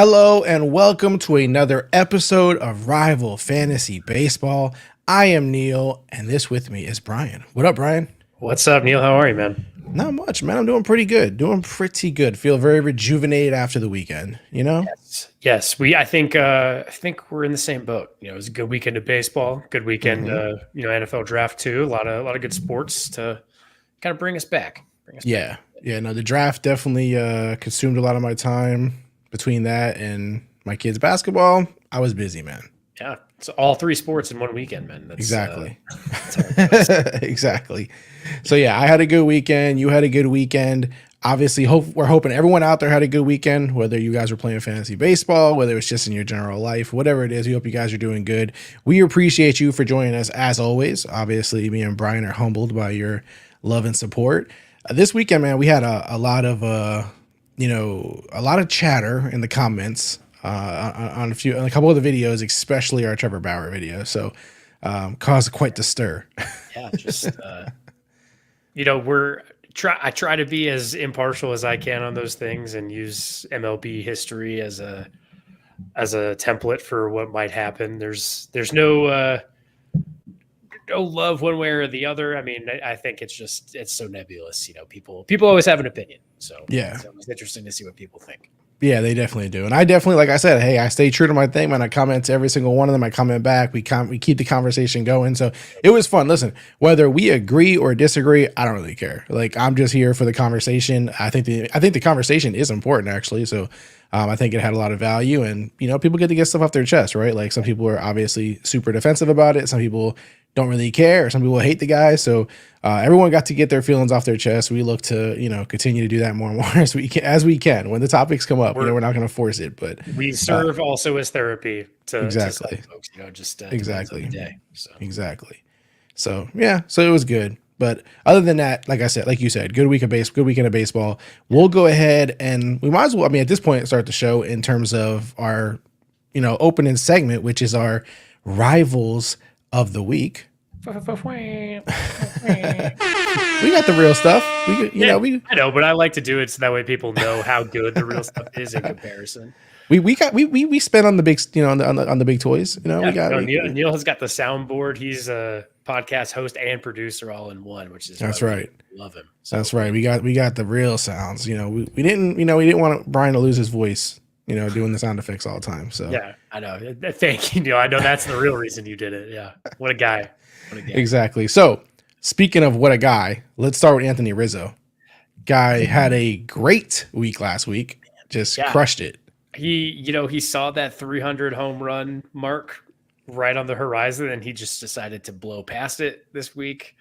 Hello and welcome to another episode of Rival Fantasy Baseball. I am Neil, and this with me is Brian. What up, Brian? What's up, Neil? How are you, man? Not much, man. I'm doing pretty good. Feel very rejuvenated after the weekend, you know? Yes. I think we're in the same boat. You know, it was a good weekend of baseball, good weekend, NFL draft too. A lot of good sports to kind of bring us back. Yeah. No, the draft definitely consumed a lot of my time. Between that and my kids' basketball, I was busy, man. Yeah, it's all three sports in one weekend, man. Exactly. Exactly. So yeah, I had a good weekend. You had a good weekend. Obviously, we're hoping everyone out there had a good weekend, whether you guys were playing fantasy baseball, whether it's just in your general life, whatever it is. We hope you guys are doing good. We appreciate you for joining us as always. Obviously, me and Brian are humbled by your love and support. This weekend, man, we had a lot of chatter in the comments on a couple of the videos, especially our Trevor Bauer video. So caused quite the stir. Yeah, just I try to be as impartial as I can on those things and use MLB history as a template for what might happen. There's no love one way or the other. I mean, I think it's so nebulous. You know, people always have an opinion. So yeah, it's always interesting to see what people think. Yeah, they definitely do. And I definitely, like I said, hey, I stay true to my thing, man. I comment to every single one of them. I comment back. We keep the conversation going. So it was fun. Listen, whether we agree or disagree, I don't really care. Like, I'm just here for the conversation. I think the conversation is important, actually. So I think it had a lot of value, and people get to get stuff off their chest, right? Like, some people are obviously super defensive about it. Some people don't really care, or some people hate the guy. So everyone got to get their feelings off their chest. We look to continue to do that more and more as we can. When the topics come up, we're not going to force it, but we serve also as therapy to exactly some folks. Exactly. Day, so. Exactly. So yeah, so it was good. But other than that, like I said, like you said, good weekend of baseball. We'll go ahead and we might as well, I mean, at this point, start the show in terms of our, opening segment, which is our rivals of the week. We got the real stuff. I know, but I like to do it so that way people know how good the real stuff is in comparison. We spent on the big, on the big toys. Neil has got the soundboard. He's a podcast host and producer all in one, which is right. Love him. So. That's right. We got the real sounds. We didn't want Brian to lose his voice. Doing the sound effects all the time. So yeah, I know. Thank you, Neil. I know that's the real reason you did it. Yeah, what a guy. Exactly. So speaking of what a guy, let's start with Anthony Rizzo. Guy had a great week last week. Just crushed it. He saw that 300 home run mark right on the horizon, and he just decided to blow past it this week.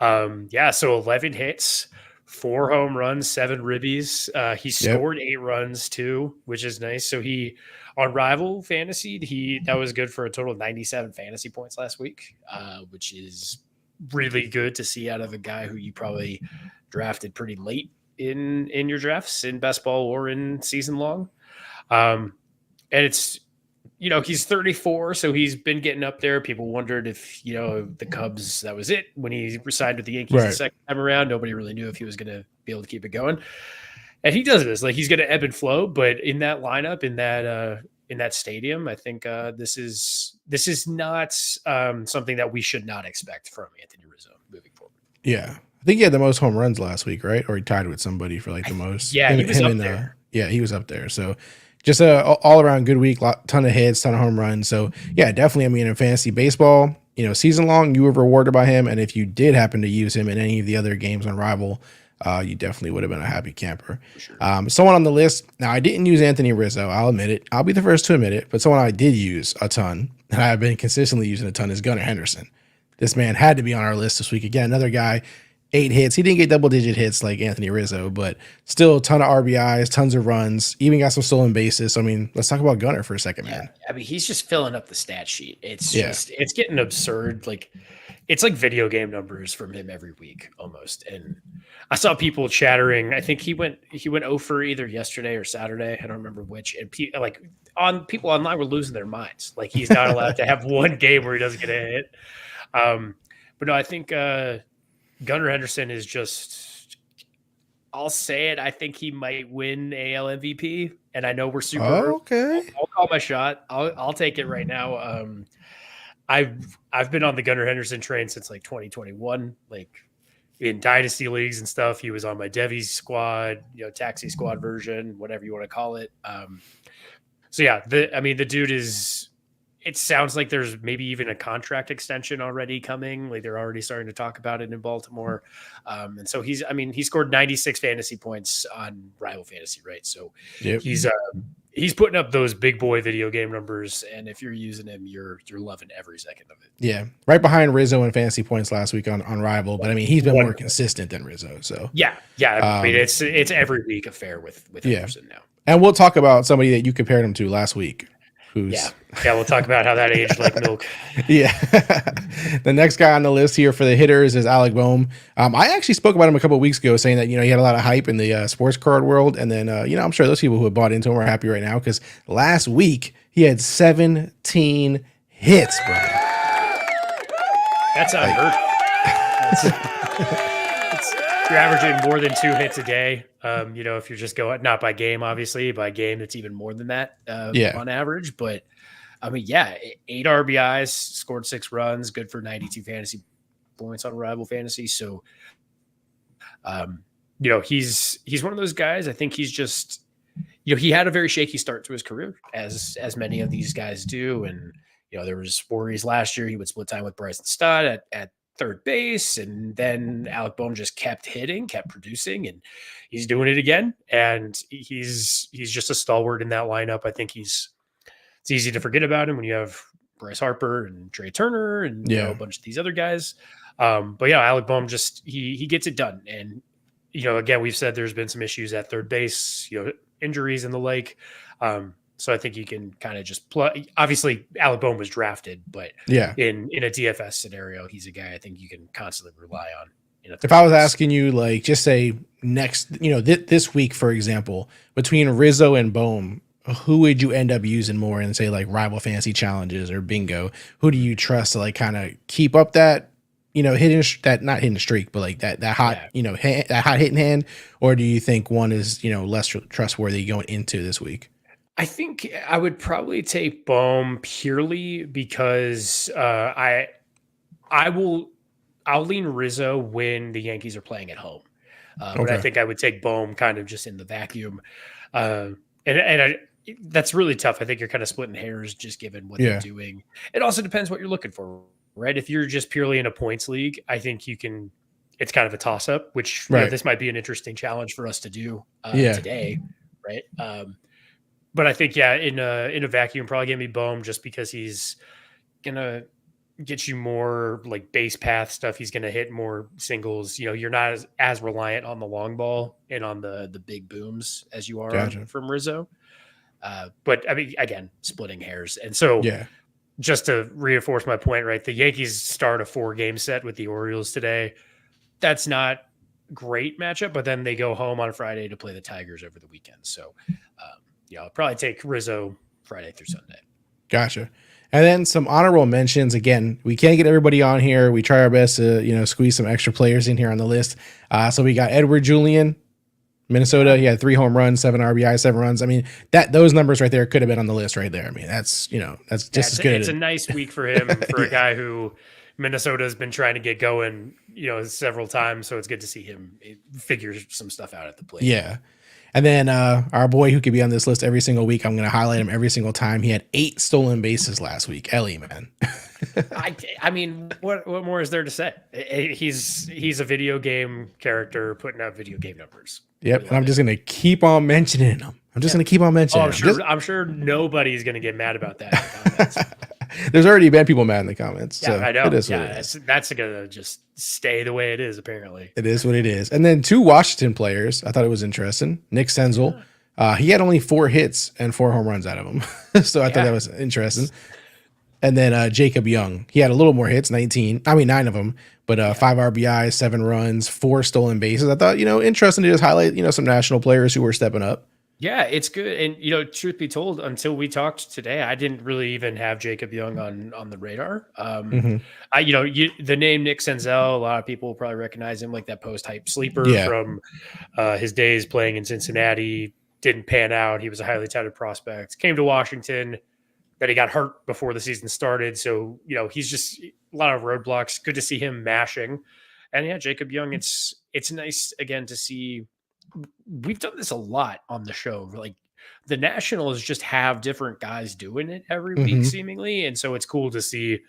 So 11 hits, 4 home runs, 7 ribbies. He scored 8 runs too, which is nice. So he on Rival Fantasy, that was good for a total of 97 fantasy points last week, which is really good to see out of a guy who you probably drafted pretty late in your drafts in best ball or in season long. And it's, he's 34, so he's been getting up there. People wondered if, the Cubs, that was it. When he signed with the Yankees the second time around, nobody really knew if he was going to be able to keep it going. And he does this. Like, he's going to ebb and flow, but in that lineup, in that stadium, I think this is not something that we should not expect from Anthony Rizzo moving forward. Yeah. I think he had the most home runs last week, right? Or he tied with somebody for like the most. Yeah, he was up there. He was up there. So just a all-around good week, ton of hits, ton of home runs. So, yeah, definitely, I mean, in fantasy baseball, season long, you were rewarded by him. And if you did happen to use him in any of the other games on Rival, you definitely would have been a happy camper. Sure. Someone on the list, now I didn't use Anthony Rizzo, I'll admit it. I'll be the first to admit it. But someone I did use a ton, and I've been consistently using a ton, is Gunnar Henderson. This man had to be on our list this week. Again, another guy, 8 hits. He didn't get double-digit hits like Anthony Rizzo, but still a ton of RBIs, tons of runs, even got some stolen bases. So, I mean, let's talk about Gunnar for a second, man. I mean, he's just filling up the stat sheet. It's getting absurd. Like, it's like video game numbers from him every week almost. And I saw people chattering. I think he went 0 for either yesterday or Saturday. I don't remember which. And people online were losing their minds. Like, he's not allowed to have one game where he doesn't get a hit. But no, I think Gunnar Henderson is just, I'll say it, I think he might win AL MVP and I know we're super early. Okay. I'll call my shot. I'll take it right now. I've been on the Gunnar Henderson train since like 2021, like in dynasty leagues and stuff. He was on my Devy's squad, taxi squad version, whatever you want to call it. So yeah, the dude is. It sounds like there's maybe even a contract extension already coming. Like they're already starting to talk about it in Baltimore. And so he scored 96 fantasy points on Rival Fantasy, right? So he's putting up those big boy video game numbers. And if you're using him, you're loving every second of it. Yeah. Right behind Rizzo in fantasy points last week on Rival. But I mean, he's been more consistent than Rizzo. So yeah. I mean, it's every week affair with Henderson now. And we'll talk about somebody that you compared him to last week. Yeah, we'll talk about how that aged like milk. Yeah. The next guy on the list here for the hitters is Alec Bohm. I actually spoke about him a couple of weeks ago, saying that, he had a lot of hype in the sports card world. And then, I'm sure those people who have bought into him are happy right now because last week he had 17 hits, bro. That's unheard of. You're averaging more than 2 hits a day. If you're just going, not by game, obviously, by game, it's even more than that on average. But I mean, 8 RBIs, scored 6 runs, good for 92 fantasy points on Rival Fantasy. So, he's one of those guys. I think he's just, he had a very shaky start to his career, as many of these guys do. And, there was worries last year. He would split time with Bryson Stott at third base, and then Alec Bohm just kept hitting, kept producing, and he's doing it again. And he's just a stalwart in that lineup. I think it's easy to forget about him when you have Bryce Harper and Trey Turner and a bunch of these other guys. But Alec Bohm just he gets it done. And again, we've said there's been some issues at third base, injuries and the like. So I think you can kind of just play. Obviously, Alec Bohm was drafted, but in a DFS scenario, he's a guy I think you can constantly rely on. If I was asking you, like, just say next, this week, for example, between Rizzo and Bohm, who would you end up using more in, say, like Rival Fantasy Challenges or Bingo? Who do you trust to like kind of keep up that, not hitting streak, but like that hot, that hot hitting hand? Or do you think one is, less trustworthy going into this week? I think I would probably take Bohm purely because I'll lean Rizzo when the Yankees are playing at home. But I think I would take Bohm kind of just in the vacuum. That's really tough. I think you're kind of splitting hairs just given what they're doing. It also depends what you're looking for, right? If you're just purely in a points league, I think it's kind of a toss up, which this might be an interesting challenge for us to do today. Right. But I think, in a vacuum, probably give me Bohm just because he's going to get you more like base path stuff. He's going to hit more singles. You're not as reliant on the long ball and on the big booms as you are from Rizzo. But I mean, again, splitting hairs. And so just to reinforce my point, right, the Yankees start a 4-game set with the Orioles today. That's not great matchup, but then they go home on Friday to play the Tigers over the weekend. So, I'll probably take Rizzo Friday through Sunday. Gotcha. And then some honorable mentions. Again, we can't get everybody on here. We try our best to, squeeze some extra players in here on the list. So we got Edouard, Julien, Minnesota. He had 3 home runs, 7 RBI, 7 runs. I mean, those numbers right there could have been on the list right there. I mean, that's just as good. It's a nice week for him, for a guy who Minnesota has been trying to get going, several times. So it's good to see him figure some stuff out at the plate. Yeah. And then our boy who could be on this list every single week, I'm going to highlight him every single time. He had 8 stolen bases last week. Elly, man. I mean, what more is there to say? He's a video game character putting out video game numbers. Yep, and I'm just going to keep on mentioning him. I'm sure nobody's going to get mad about that in the comments. There's already been people mad in the comments. Yeah, so I know. It is what it is. That's going to just stay the way it is, apparently. It is what it is. And then 2 Washington players. I thought it was interesting. Nick Senzel. He had only 4 hits and 4 home runs out of him. So I thought that was interesting. And then Jacob Young. He had a little more hits, 9 of them. But 5 RBIs, 7 runs, 4 stolen bases. I thought, interesting to just highlight, some national players who were stepping up. Yeah, it's good. And, truth be told, until we talked today, I didn't really even have Jacob Young on the radar. The name Nick Senzel, a lot of people will probably recognize him like that post-hype sleeper from his days playing in Cincinnati, didn't pan out. He was a highly touted prospect. Came to Washington, that he got hurt before the season started. So, he's just a lot of roadblocks. Good to see him mashing. And yeah, Jacob Young, it's nice again to see. We've done this a lot on the show. Like the Nationals just have different guys doing it every week seemingly. And so it's cool to see,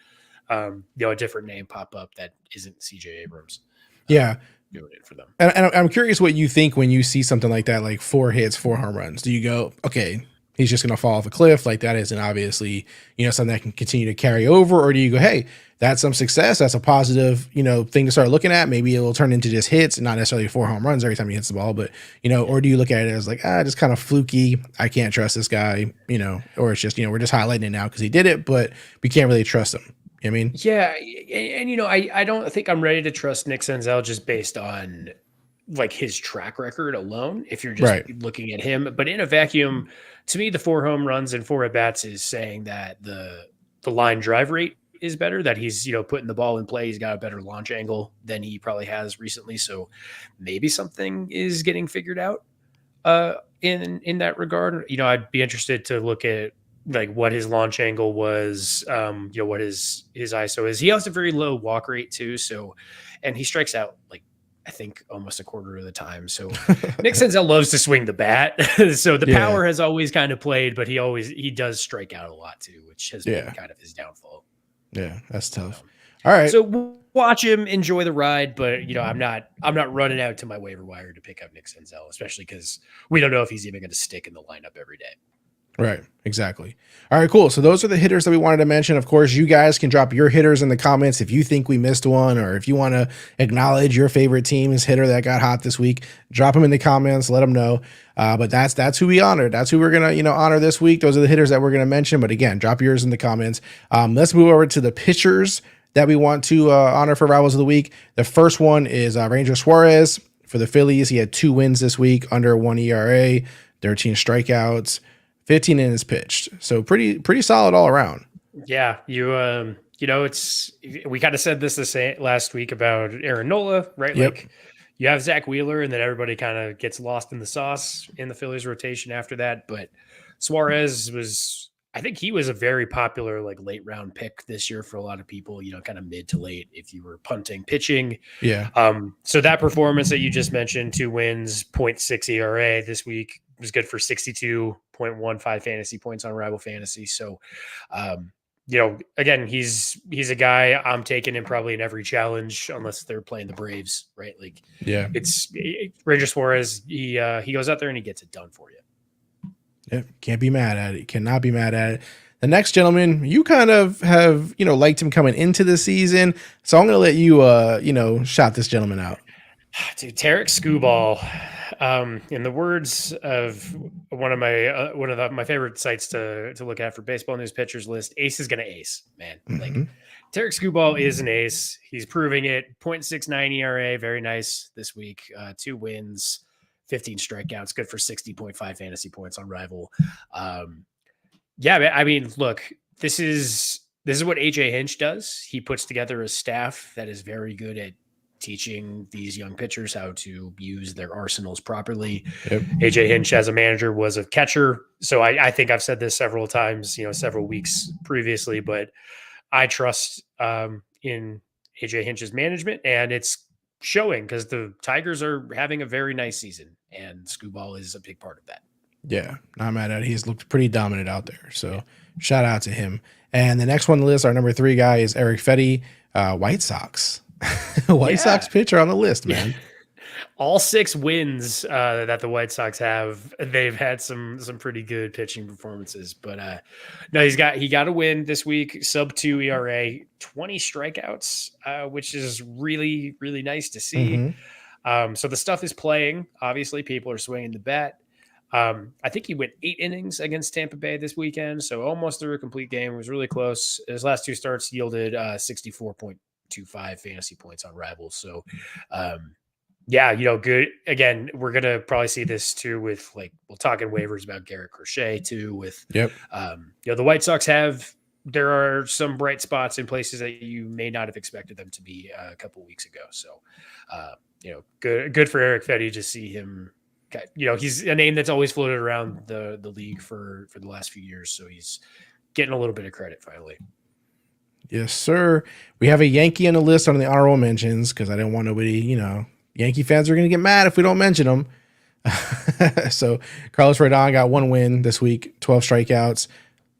a different name pop up that isn't CJ Abrams. Yeah. Doing it for them. And I'm curious what you think when you see something like that, like 4 hits, 4 home runs. Do you go, okay, he's just going to fall off a cliff? Like that isn't obviously, something that can continue to carry over? Or do you go, hey, that's some success. That's a positive, thing to start looking at. Maybe it will turn into just hits and not necessarily 4 home runs every time he hits the ball. But, or do you look at it as like, just kind of fluky. I can't trust this guy, or it's just, we're just highlighting it now because he did it, but we can't really trust him. You know what I mean? Yeah. And, I don't think I'm ready to trust Nick Senzel just based on like his track record alone. If you're just looking at him, but in a vacuum, to me, the 4 home runs and 4 at bats is saying that the line drive rate is better, that he's, putting the ball in play. He's got a better launch angle than he probably has recently. So maybe something is getting figured out in that regard. I'd be interested to look at like what his launch angle was, what his ISO is. He has a very low walk rate too. So, and he strikes out like, I think almost a quarter of the time. So Nick Senzel loves to swing the bat. So the power has always kind of played, but he does strike out a lot too, which has been kind of his downfall. Yeah, that's tough. All right. So watch him, enjoy the ride, but I'm not running out to my waiver wire to pick up Nick Senzel, especially because we don't know if he's even going to stick in the lineup every day. Right. Exactly. All right, cool. So those are the hitters that we wanted to mention. Of course, you guys can drop your hitters in the comments if you think we missed one, or if you want to acknowledge your favorite team's hitter that got hot this week, drop them in the comments, let them know. But that's who we honored. That's who we're going to, honor this week. Those are the hitters that we're going to mention. But again, drop yours in the comments. Let's move over to the pitchers that we want to honor for Rivals of the Week. The first one is Ranger Suarez for the Phillies. He had 2 wins this week, under 1 ERA, 13 strikeouts, 15 innings pitched. So pretty solid all around. Yeah. It's, we kind of said this last week about Aaron Nola, right? Yep. Like you have Zach Wheeler and then everybody kind of gets lost in the sauce in the Phillies rotation after that. But Suarez I think he was a very popular, like late round pick this year for a lot of people, kind of mid to late if you were punting pitching. Yeah. So that performance that you just mentioned, 2 wins, 0.6 ERA this week, was good for 62.15 fantasy points on Rival Fantasy. So, again, he's a guy I'm taking him probably in every challenge unless they're playing the Braves, right? Like, yeah, it's Ranger Suarez. He goes out there and he gets it done for you. Yeah, can't be mad at it. Cannot be mad at it. The next gentleman, you kind of have, liked him coming into the season. So I'm going to let you, shout this gentleman out. Dude, Tarik Skubal, in the words of one of my favorite sites to look at for baseball news pitchers list, ace is going to ace, man. Like Tarik Skubal is an ace. He's proving it. 0.69 ERA, very nice this week. 2 wins, 15 strikeouts, good for 60.5 fantasy points on Rival. I mean, look, this is what AJ Hinch does. He puts together a staff that is very good at teaching these young pitchers how to use their arsenals properly. Yep. AJ Hinch as a manager was a catcher. So I think I've said this several times, several weeks previously, but I trust in AJ Hinch's management, and it's showing because the Tigers are having a very nice season and Skubal is a big part of that. Yeah, not mad at it. He's looked pretty dominant out there. So shout out to him. And the next one on the list, our number 3 guy is Erick Fedde, White Sox. White Sox pitcher on the list, man. All 6 wins that the White Sox have, they've had some pretty good pitching performances. But no, he got a win this week, sub 2 ERA, 20 strikeouts, which is really, really nice to see. So the stuff is playing. Obviously, people are swinging the bat. I think he went 8 innings against Tampa Bay this weekend, so almost through a complete game. It was really close. His last 2 starts yielded 64.25 fantasy points on Rivals. So, good. Again, we're going to probably see this too with, like, we'll talk in waivers about Garrett Crochet too with, the White Sox there are some bright spots in places that you may not have expected them to be a couple weeks ago. So, good for Erick Fedde to see him he's a name that's always floated around the league for the last few years. So he's getting a little bit of credit finally. Yes, sir. We have a Yankee on the list on the honorable mentions because I didn't want nobody, Yankee fans are going to get mad if we don't mention them. So Carlos Rodon got 1 win this week, 12 strikeouts.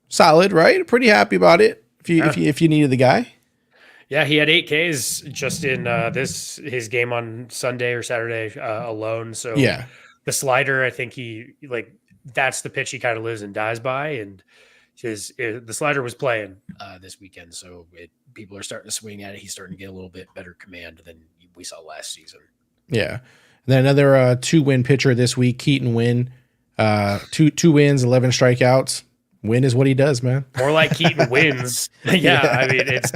Solid, right? Pretty happy about it if you needed the guy. Yeah, he had 8 Ks just in his game on Sunday or Saturday alone. So yeah, the slider, I think that's the pitch he kind of lives and dies by, and the slider was playing this weekend, so people are starting to swing at it. He's starting to get a little bit better command than we saw last season. Yeah, and then another 2-win pitcher this week, Keaton Winn, 2 wins, 11 strikeouts. Win is what he does, man. More like Keaton wins. Yeah, I mean it's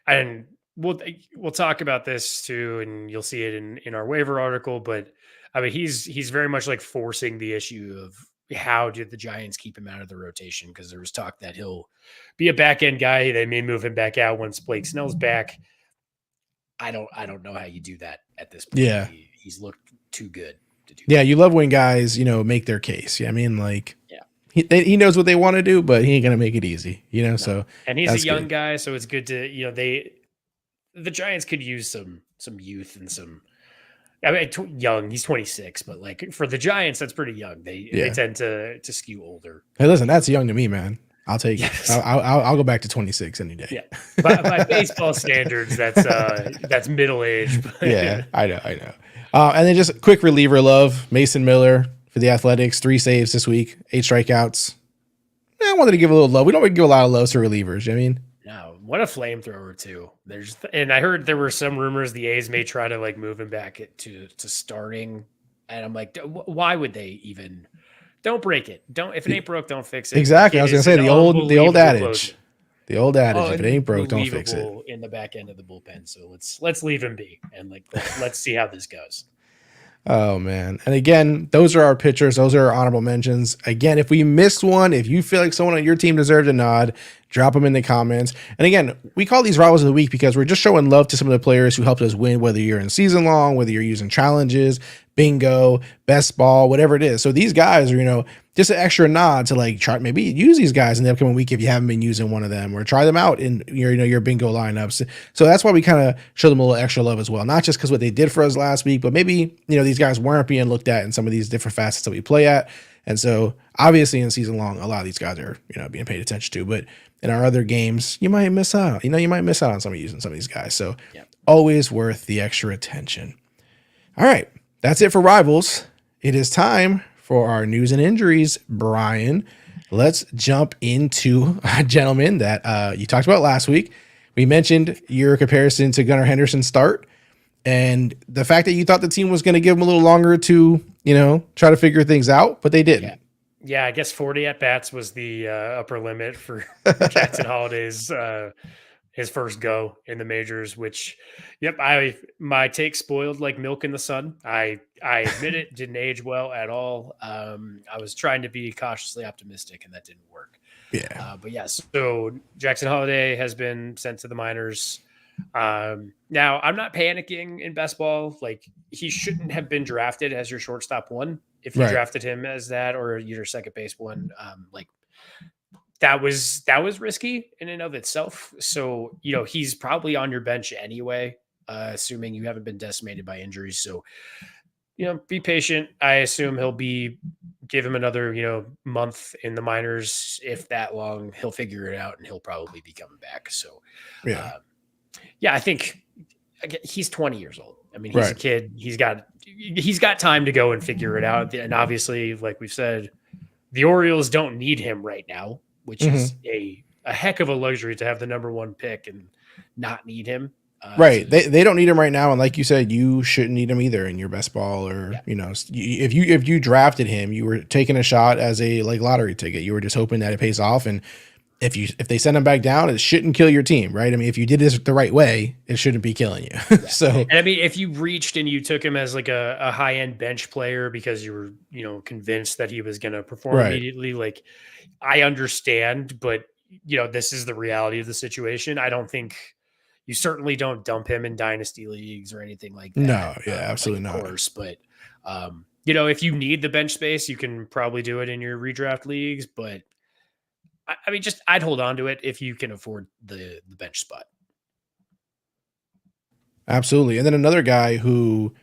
and we'll talk about this too, and you'll see it in our waiver article. But I mean he's very much like forcing the issue of how did the Giants keep him out of the rotation, because there was talk that he'll be a back end guy. They may move him back out once Blake Snell's back. I don't know how you do that at this point. Yeah, he's looked too good to do. Yeah, you love when guys make their case. Yeah, I mean he knows what they want to do, but he ain't gonna make it easy, No. So and he's a young guy, so it's good to the Giants could use some youth and some. I mean, young. He's 26, but like for the Giants, that's pretty young. They tend to skew older. Hey, listen, that's young to me, man. I'll take it. I'll go back to 26 any day. Yeah, by baseball standards, that's middle age. Yeah, I know. And then just a quick reliever love, Mason Miller for the Athletics, 3 saves this week, 8 strikeouts. I wanted to give a little love. We don't give a lot of love to relievers. I mean, no, what a flamethrower too. And I heard there were some rumors the A's may try to like move him back to starting, and I'm like, why would they even? Don't break it. If it ain't broke, don't fix it. Exactly. I was gonna say the old adage. The old adage: if it ain't broke, don't fix it. In the back end of the bullpen, so let's leave him be and let's see how this goes. Oh man! And again, those are our pitchers. Those are our honorable mentions. Again, if we missed one, if you feel like someone on your team deserved a nod, drop them in the comments. And again, we call these rivals of the week because we're just showing love to some of the players who helped us win, whether you're in season long, whether you're using challenges, bingo, best ball, whatever it is. So these guys are, just an extra nod to like try, maybe use these guys in the upcoming week if you haven't been using one of them, or try them out in your bingo lineups. So that's why we kind of show them a little extra love as well. Not just because what they did for us last week, but maybe, these guys weren't being looked at in some of these different facets that we play at. And so obviously in season long, a lot of these guys are, being paid attention to, but in our other games, you might miss out, you might miss out on using some of these guys. So always worth the extra attention. All right. That's it for rivals. It is time for our news and injuries. Brian, let's jump into a gentleman that you talked about last week. We mentioned your comparison to Gunnar Henderson's start and the fact that you thought the team was going to give him a little longer to, try to figure things out, but they didn't. Yeah, I guess 40 at-bats was the upper limit for Jackson Holliday's his first go in the majors, which, my take spoiled like milk in the sun. I admit it, didn't age well at all. I was trying to be cautiously optimistic, and that didn't work. Yeah. But yes, so Jackson Holliday has been sent to the minors. Now I'm not panicking in best ball. Like, he shouldn't have been drafted as your shortstop one. If you drafted him as that, or your second base one, that was risky in and of itself. So, he's probably on your bench anyway, assuming you haven't been decimated by injuries. So, be patient. I assume give him another, month in the minors. If that long, he'll figure it out and he'll probably be coming back. So, I think he's 20 years old. I mean, he's a kid. He's got time to go and figure it out. And obviously, like we've said, the Orioles don't need him right now, which is a heck of a luxury to have the number 1 pick and not need him. They don't need him right now. And like you said, you shouldn't need him either in your best ball, or, if you drafted him, you were taking a shot as a lottery ticket. You were just hoping that it pays off. And if they send him back down, it shouldn't kill your team, right? I mean, if you did this the right way, it shouldn't be killing you. So, and I mean, if you reached and you took him as like a high end bench player because you were, convinced that he was going to perform immediately, like, I understand, but this is the reality of the situation. I don't think you certainly don't dump him in dynasty leagues or anything like that. No, absolutely not. Of course, but if you need the bench space, you can probably do it in your redraft leagues, but I mean, just I'd hold on to it if you can afford the bench spot. Absolutely. And then another guy who,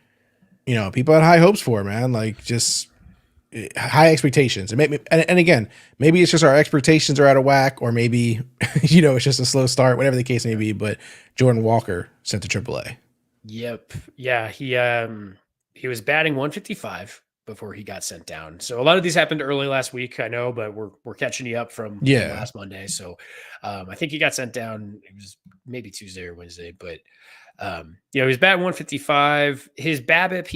people had high hopes for, man, like just high expectations. And again, maybe it's just our expectations are out of whack, or maybe, it's just a slow start, whatever the case may be. But Jordan Walker sent to AAA. Yep. Yeah. He was batting 155 before he got sent down. So a lot of these happened early last week, I know, but we're catching you up from last Monday. So I think he got sent down. It was maybe Tuesday or Wednesday, but he was batting 155. His BABIP,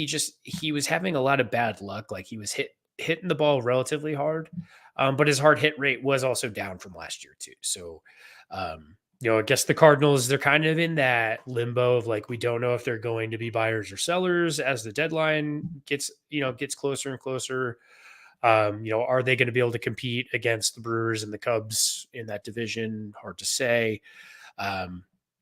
he was having a lot of bad luck. Like he was hitting the ball relatively hard, but his hard hit rate was also down from last year too. So, I guess the Cardinals, they're kind of in that limbo of like, we don't know if they're going to be buyers or sellers as the deadline gets closer and closer. Are they going to be able to compete against the Brewers and the Cubs in that division? Hard to say.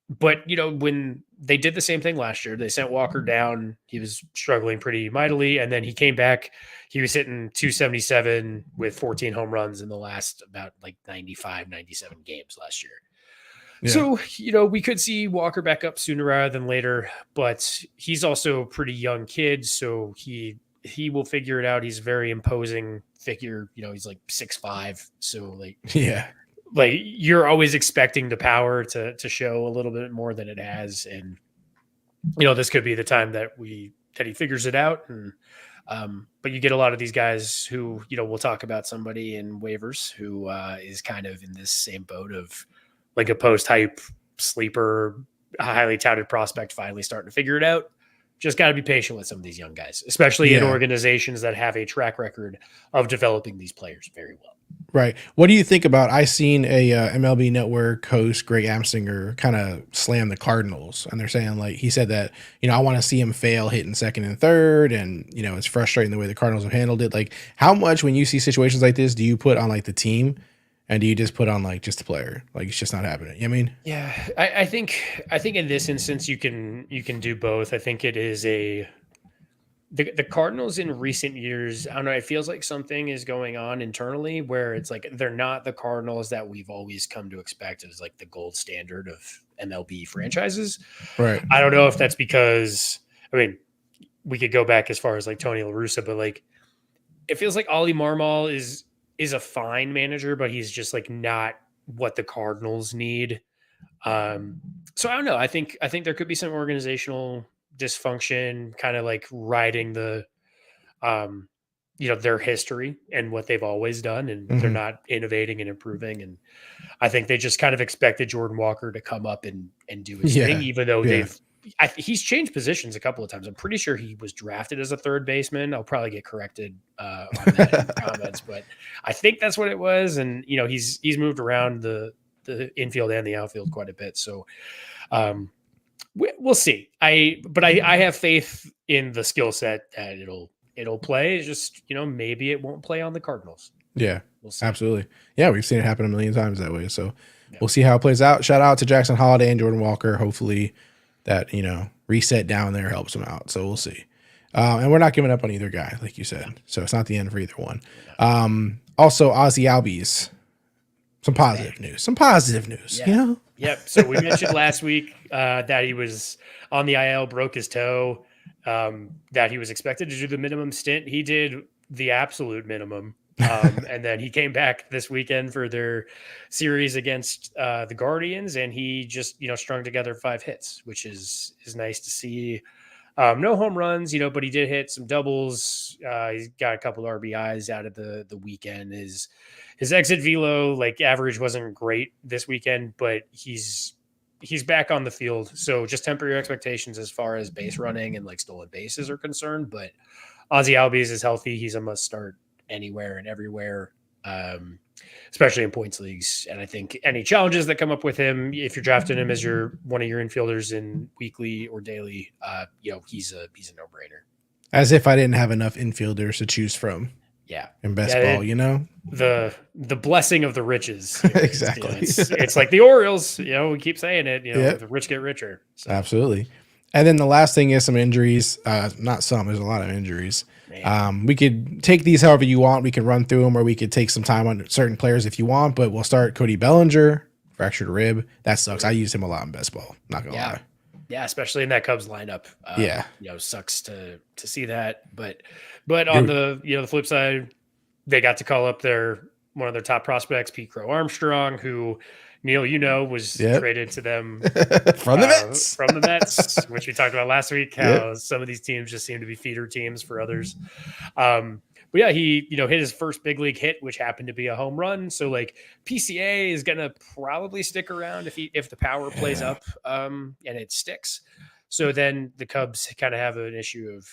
But when they did the same thing last year, they sent Walker down. He was struggling pretty mightily, and then he came back. He was hitting 277 with 14 home runs in the last about like 95, 97 games last year. Yeah. So, we could see Walker back up sooner rather than later, but he's also a pretty young kid, so he will figure it out. He's a very imposing figure. He's like 6'5", so like yeah. Like you're always expecting the power to show a little bit more than it has. And, this could be the time that he figures it out. And, but you get a lot of these guys who, we'll talk about somebody in waivers who is kind of in this same boat of like a post-hype sleeper, highly touted prospect finally starting to figure it out. Just got to be patient with some of these young guys, especially in organizations that have a track record of developing these players very well. Right. What do you think about? I seen a MLB Network host, Greg Amsinger, kind of slam the Cardinals, and they're saying like he said that I want to see him fail hitting second and third, and it's frustrating the way the Cardinals have handled it. Like, how much when you see situations like this do you put on like the team, and do you just put on like just the player? Like it's just not happening. I mean, yeah, I think in this instance you can do both. I think it is the Cardinals in recent years, I don't know, it feels like something is going on internally where it's like they're not the Cardinals that we've always come to expect as like the gold standard of MLB franchises. Right. I don't know if that's because, I mean, we could go back as far as like Tony La Russa, but like it feels like Ollie Marmol is a fine manager, but he's just like not what the Cardinals need. So I don't know. I think there could be some organizational dysfunction kind of like riding the their history and what they've always done, and they're not innovating and improving. And I think they just kind of expected Jordan Walker to come up and do his thing, even though he's changed positions a couple of times. I'm pretty sure he was drafted as a third baseman. I'll probably get corrected on that in the comments, but I think that's what it was. And he's moved around the infield and the outfield quite a bit. So we'll see. I have faith in the skill set that it'll play. It's just, maybe it won't play on the Cardinals. Yeah, we'll see. Absolutely. Yeah, we've seen it happen a million times that way. So we'll see how it plays out. Shout out to Jackson Holliday and Jordan Walker. Hopefully that, reset down there helps them out. So we'll see. And we're not giving up on either guy, like you said. So it's not the end for either one. Also, Ozzie Albies. Some positive news. Yeah. Yep. So we mentioned last week that he was on the IL, broke his toe, that he was expected to do the minimum stint. He did the absolute minimum. And then he came back this weekend for their series against the Guardians, and he just, strung together 5 hits, which is nice to see. No home runs, but he did hit some doubles. He's got a couple of RBIs out of the weekend. His exit velo, like average, wasn't great this weekend, but he's back on the field. So just temper your expectations as far as base running and like stolen bases are concerned. But Ozzie Albies is healthy. He's a must start anywhere and everywhere, especially in points leagues. And I think any challenges that come up with him, if you're drafting him as one of your infielders in weekly or daily, he's a no-brainer. As if I didn't have enough infielders to choose from. Yeah. In best ball, the blessing of the riches. Exactly. It's like the Orioles, we keep saying it, the rich get richer. So. Absolutely. And then the last thing is some injuries. Not some, there's a lot of injuries. We could take these however you want. We can run through them, or we could take some time on certain players if you want. But we'll start Cody Bellinger, fractured rib. That sucks. I used him a lot in best ball. Not gonna lie. Yeah, especially in that Cubs lineup. Sucks to see that. But on the flip side, they got to call up one of their top prospects, Crow-Armstrong, who Neil, was traded to them from the Mets. From the Mets, which we talked about last week, how some of these teams just seem to be feeder teams for others. But yeah, he hit his first big league hit, which happened to be a home run. So like PCA is gonna probably stick around if the power plays up and it sticks. So then the Cubs kind of have an issue of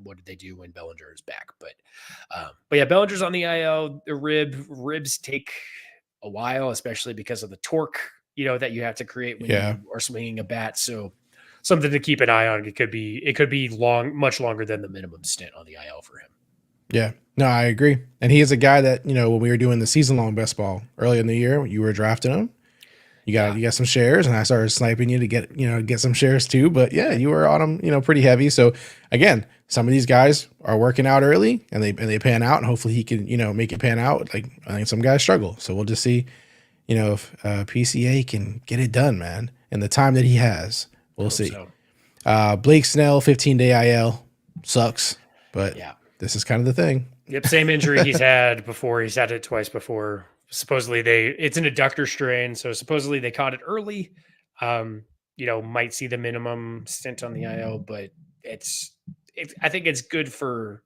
what did they do when Bellinger is back? But yeah, Bellinger's on the IL. The ribs take a while, especially because of the torque, that you have to create when you are swinging a bat. So something to keep an eye on. It could be much longer than the minimum stint on the IL for him. Yeah, no, I agree. And he is a guy that, when we were doing the season long best ball early in the year, you were drafting him. You got some shares, and I started sniping you to get some shares too. But yeah, you were on him, pretty heavy. So again, some of these guys are working out early and they pan out, and hopefully he can, make it pan out. Like I think some guys struggle. So we'll just see, if PCA can get it done, man, in the time that he has. We'll see. So. Blake Snell, 15-day IL, sucks, but this is kind of the thing. Yep, same injury he's had before. He's had it twice before. Supposedly it's an adductor strain, so supposedly they caught it early. Might see the minimum stint on the IL, but I think it's good for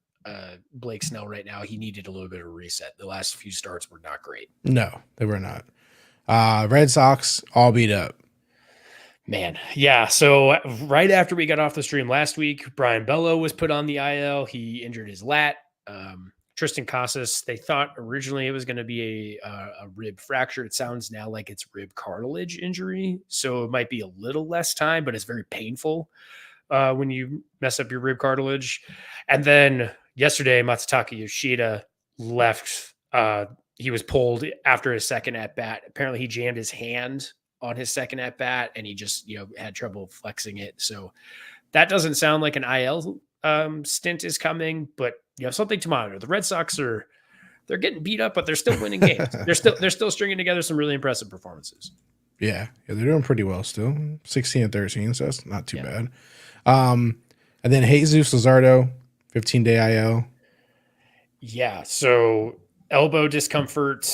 Blake Snell right now. He needed a little bit of a reset. The last few starts were not great. No, they were not. Red Sox all beat up. Man, yeah. So right after we got off the stream last week, Brian Bello was put on the IL. He injured his lat. Tristan Casas, they thought originally it was going to be a rib fracture. It sounds now like it's rib cartilage injury. So it might be a little less time, but it's very painful when you mess up your rib cartilage. And then yesterday, Matsutaka Yoshida left. He was pulled after his second at bat. Apparently he jammed his hand on his second at bat and he just, had trouble flexing it. So that doesn't sound like an IL stint is coming, but something to monitor. The Red Sox they're getting beat up, but they're still winning games. They're still stringing together some really impressive performances. Yeah, they're doing pretty well still. 16-13, so that's not too bad. And then Jesus Lazardo, 15-day IL. Yeah, so elbow discomfort.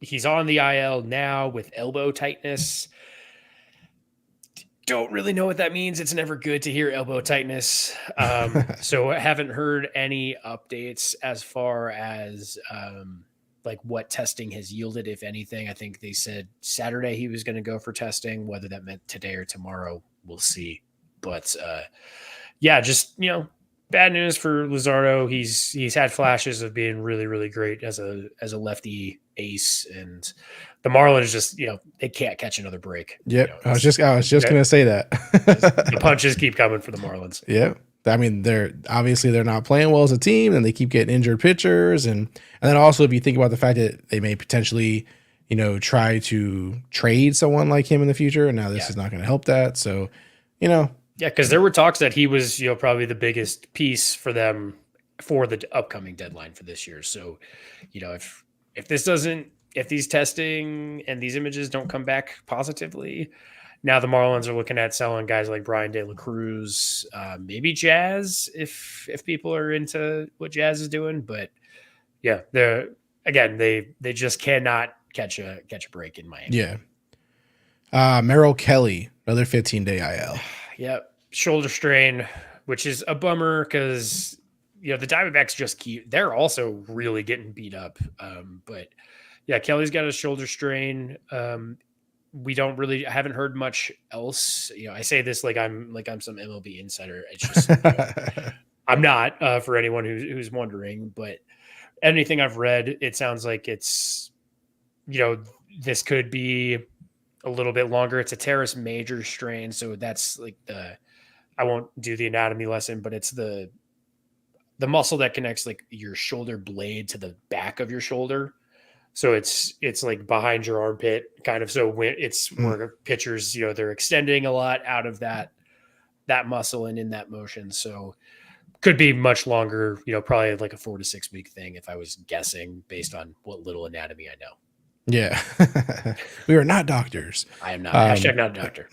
He's on the IL now with elbow tightness. Don't really know what that means. It's never good to hear elbow tightness. So I haven't heard any updates as far as what testing has yielded, if anything. I think they said Saturday he was going to go for testing. Whether that meant today or tomorrow, we'll see. But just bad news for Lazardo. He's had flashes of being really, really great as a lefty ace, and the Marlins just they can't catch another break. Yep, I was just gonna say that. The punches keep coming for the Marlins. Yeah, I mean they're not playing well as a team, and they keep getting injured pitchers, and then also if you think about the fact that they may potentially try to trade someone like him in the future, and now this is not going to help that. So Yeah, because there were talks that he was, probably the biggest piece for them for the upcoming deadline for this year. So, if these testing and these images don't come back positively, now the Marlins are looking at selling guys like Brian De La Cruz, maybe Jazz if people are into what Jazz is doing. But yeah, they just cannot catch a break in Miami. Yeah. Merril Kelly, another 15-day IL. Yep. Shoulder strain, which is a bummer because, the Diamondbacks they're also really getting beat up. But yeah, Kelly's got a shoulder strain. I haven't heard much else. I say this like I'm some MLB insider. It's just, I'm not for anyone who's wondering, but anything I've read, it sounds like it's, this could be a little bit longer. It's a teres major strain. So that's like I won't do the anatomy lesson, but it's the muscle that connects like your shoulder blade to the back of your shoulder. So it's like behind your armpit kind of. So when it's where pitchers, they're extending a lot out of that muscle and in that motion. So could be much longer, probably like a 4 to 6 week thing if I was guessing based on what little anatomy I know. Yeah. We are not doctors. I am not. Hashtag not a doctor.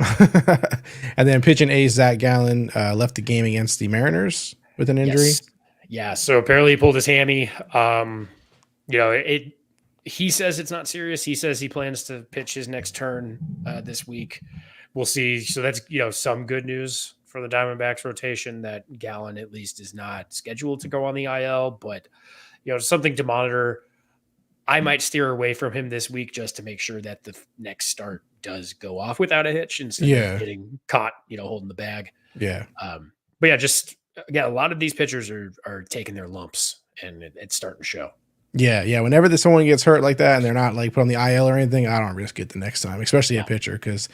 And then pitching ace Zach Gallen left the game against the Mariners with an injury. Yes. Yeah. So apparently he pulled his hammy. He says it's not serious. He says he plans to pitch his next turn this week. We'll see. So that's, some good news for the Diamondbacks rotation that Gallen at least is not scheduled to go on the IL, but something to monitor. I might steer away from him this week just to make sure that the next start does go off without a hitch instead of getting caught, holding the bag. Yeah. But yeah, just again, a lot of these pitchers are taking their lumps and it's starting to show. Yeah. Whenever someone gets hurt like that and they're not like put on the IL or anything, I don't risk it the next time, especially a pitcher, because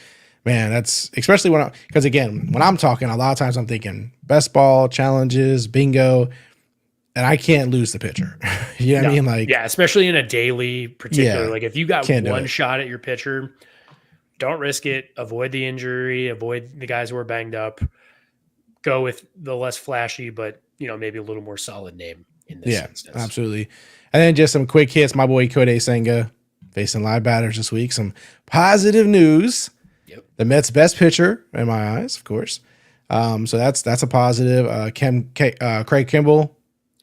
man, that's especially because again, when I'm talking, a lot of times I'm thinking best ball challenges, bingo, and I can't lose the pitcher. You know what I mean? Like, yeah, especially in a daily particular. Like if you got one shot at your pitcher, don't risk it. Avoid the injury. Avoid the guys who are banged up. Go with the less flashy, but maybe a little more solid name in this instance. Absolutely. And then just some quick hits. My boy Cody Senga facing live batters this week. Some positive news. Yep. The Mets' best pitcher in my eyes, of course. So that's a positive. Craig Kimbrell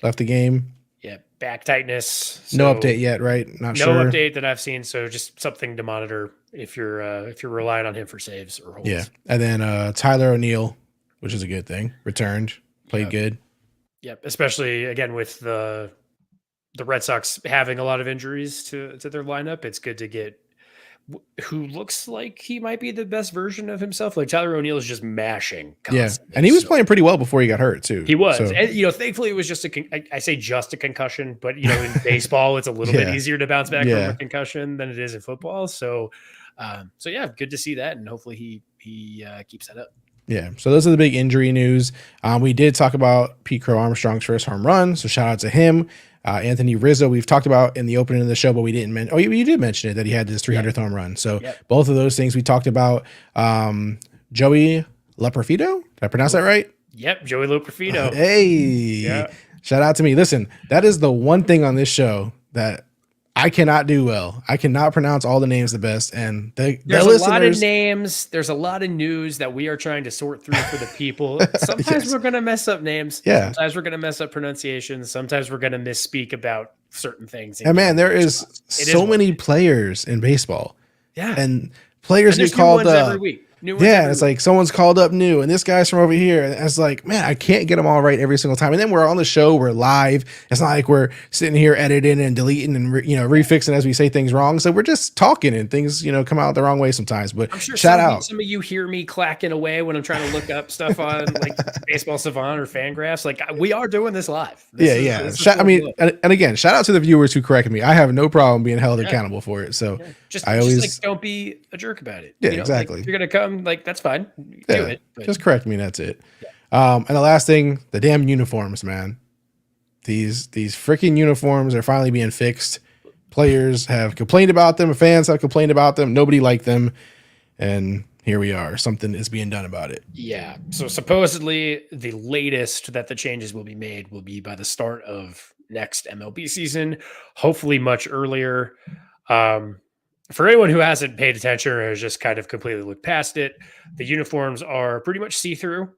left the game. Yeah, back tightness. So no update yet, right? Not sure. No update that I've seen. So just something to monitor if you're relying on him for saves or holds. Yeah, and then Tyler O'Neill, which is a good thing, returned, played good. Yep, especially again with the Red Sox having a lot of injuries to their lineup. It's good to get who looks like he might be the best version of himself. Like Tyler O'Neill is just mashing constantly. Yeah, and he was playing pretty well before he got hurt too. He was. So. And, thankfully it was just I say just a concussion, but in baseball it's a little bit easier to bounce back from a concussion than it is in football. So good to see that, and hopefully he keeps that up. Yeah, so those are the big injury news. We did talk about Pete Crow-Armstrong's first home run, so shout out to him. Anthony Rizzo, we've talked about in the opening of the show, but we didn't mention. Oh, you did mention it, that he had his 300th home run. So both of those things we talked about. Joey Loperfido, did I pronounce that right? Yep, Joey Loperfido. Hey, shout out to me. Listen, that is the one thing on this show that I cannot do well. I cannot pronounce all the names the best. And there's a lot of names. There's a lot of news that we are trying to sort through for the people. Sometimes we're going to mess up names. Yeah. Sometimes we're going to mess up pronunciations. Sometimes we're going to misspeak about certain things. And man, there is so many players in baseball. Yeah. And players get called up every week. It's like someone's called up new and this guy's from over here. And it's like, man, I can't get them all right every single time. And then we're on the show, we're live. It's not like we're sitting here editing and deleting and refixing as we say things wrong. So we're just talking and things, come out the wrong way sometimes. But I'm sure shout out. Some of you hear me clacking away when I'm trying to look up stuff on like Baseball Savant or Fangraphs. Like we are doing this live. And again, shout out to the viewers who corrected me. I have no problem being held accountable for it. So just don't be a jerk about it. Yeah, exactly. Like, you're gonna come. Like that's fine. Do it. But. Just correct me. That's it. Yeah. And the last thing, the damn uniforms, man. These freaking uniforms are finally being fixed. Players have complained about them. Fans have complained about them. Nobody liked them, and here we are. Something is being done about it. Yeah. So supposedly, the latest that the changes will be made will be by the start of next MLB season. Hopefully, much earlier. For anyone who hasn't paid attention or has just kind of completely looked past it, the uniforms are pretty much see-through.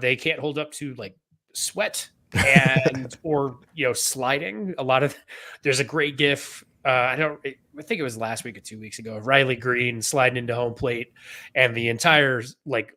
They can't hold up to like sweat and or sliding. There's a great GIF. I think it was last week or 2 weeks ago of Riley Green sliding into home plate, and the entire like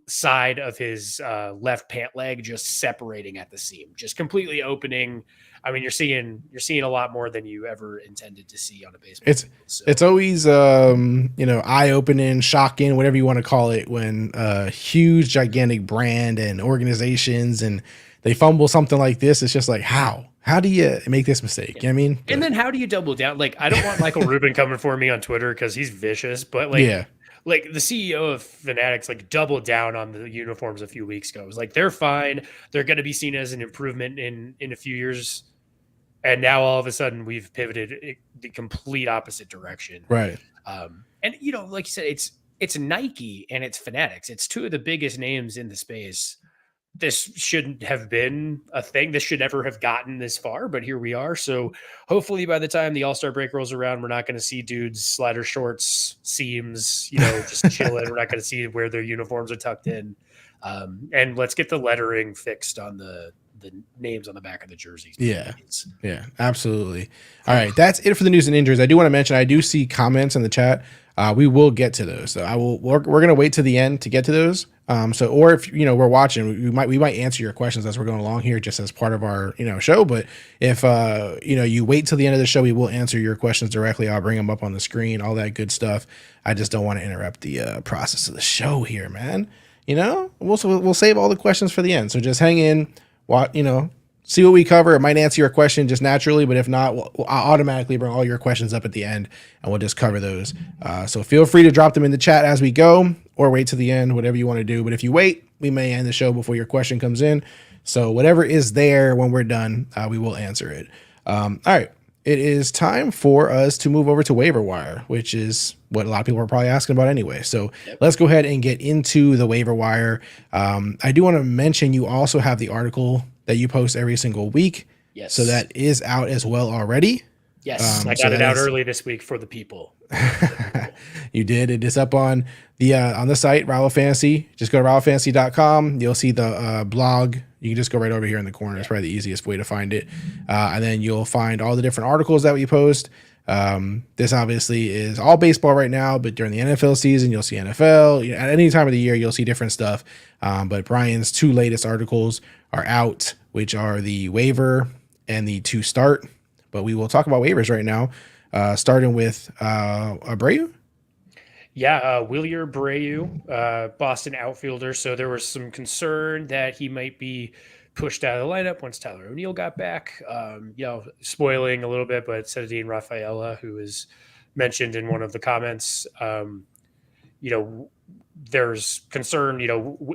side of his left pant leg just separating at the seam, just completely opening. I mean, you're seeing a lot more than you ever intended to see on a baseball field. It's always eye-opening, shocking, whatever you want to call it, when a huge, gigantic brand and organizations and they fumble something like this. It's just like, how do you make this mistake? You know what I mean? And then how do you double down? Like, I don't want Michael Rubin coming for me on Twitter because he's vicious, but like the CEO of Fanatics like doubled down on the uniforms a few weeks ago. It was like, they're fine. They're going to be seen as an improvement in a few years. And now all of a sudden we've pivoted the complete opposite direction. Right. And like you said, it's Nike and it's Fanatics. It's two of the biggest names in the space. This shouldn't have been a thing. This should never have gotten this far, but here we are. So hopefully by the time the All-Star break rolls around, we're not going to see dudes slider shorts, seams, just chilling. We're not going to see where their uniforms are tucked in. And let's get the lettering fixed on the names on the back of the jerseys. Yeah, absolutely. All right, that's it for the news and injuries. I do want to mention, I do see comments in the chat. We will get to those. So we're going to wait to the end to get to those. Or if we're watching, we might answer your questions as we're going along here, just as part of our show. But if you wait till the end of the show, we will answer your questions directly. I'll bring them up on the screen, all that good stuff. I just don't want to interrupt the process of the show here, man. We'll save all the questions for the end. So just hang in. See what we cover. It might answer your question just naturally, but if not, I'll automatically bring all your questions up at the end and we'll just cover those. So feel free to drop them in the chat as we go or wait to the end, whatever you want to do. But if you wait, we may end the show before your question comes in. So whatever is there when we're done, we will answer it. All right. It is time for us to move over to waiver wire, which is what a lot of people are probably asking about anyway. So let's go ahead and get into the waiver wire. I do want to mention you also have the article that you post every single week. Yes. So that is out as well already. Yes. I got it out early this week for the people. You did. It is up on the site, Rallo Fantasy. Just go to rallofantasy.com. You'll see the blog. You can just go right over here in the corner. It's probably the easiest way to find it. And then you'll find all the different articles that we post. This obviously is all baseball right now, but during the NFL season, you'll see NFL. At any time of the year, you'll see different stuff. But Brian's two latest articles are out, which are the waiver and the to start. But we will talk about waivers right now, starting with Abreu. Yeah, Wilyer Abreu, Boston outfielder. So there was some concern that he might be pushed out of the lineup once Tyler O'Neill got back. Spoiling a little bit, but Cedadine Rafaela, who is mentioned in one of the comments, there's concern,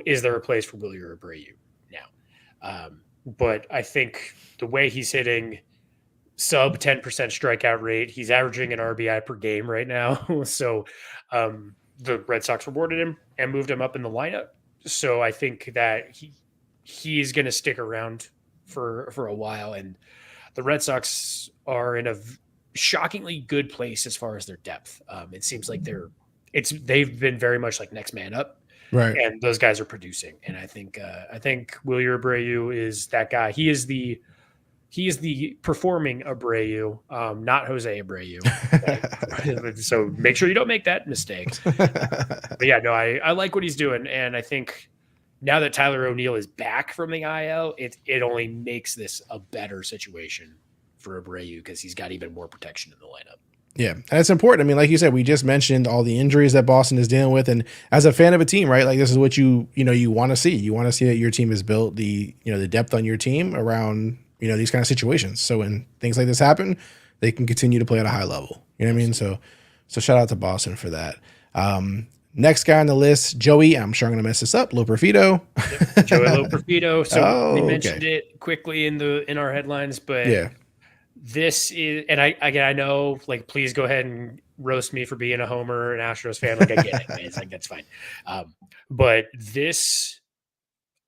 is there a place for Wilyer Abreu now? But I think the way he's hitting sub 10% strikeout rate, he's averaging an RBI per game right now. So the Red Sox rewarded him and moved him up in the lineup. So I think that he's going to stick around for a while. And the Red Sox are in a shockingly good place as far as their depth. It seems like they've been very much like next man up. Right. And those guys are producing. And I think Wilyer Abreu is that guy. He is the performing Abreu, not Jose Abreu. So make sure you don't make that mistake. But yeah, no, I like what he's doing. And I think now that Tyler O'Neill is back from the IL, it only makes this a better situation for Abreu because he's got even more protection in the lineup. Yeah, and it's important. I mean, like you said, we just mentioned all the injuries that Boston is dealing with, and as a fan of a team, right? Like this is what you want to see. You want to see that your team has built the depth on your team around these kind of situations. So when things like this happen, they can continue to play at a high level. You know what I mean? So shout out to Boston for that. Next guy on the list, Joey. I'm sure I'm going to mess this up. Loperfido. Yep, Joey Loperfido. So we mentioned it quickly in our headlines, but yeah. This is, and I know, like, please go ahead and roast me for being a Homer and Astros fan. Like, I get it. It's like, that's fine. But this,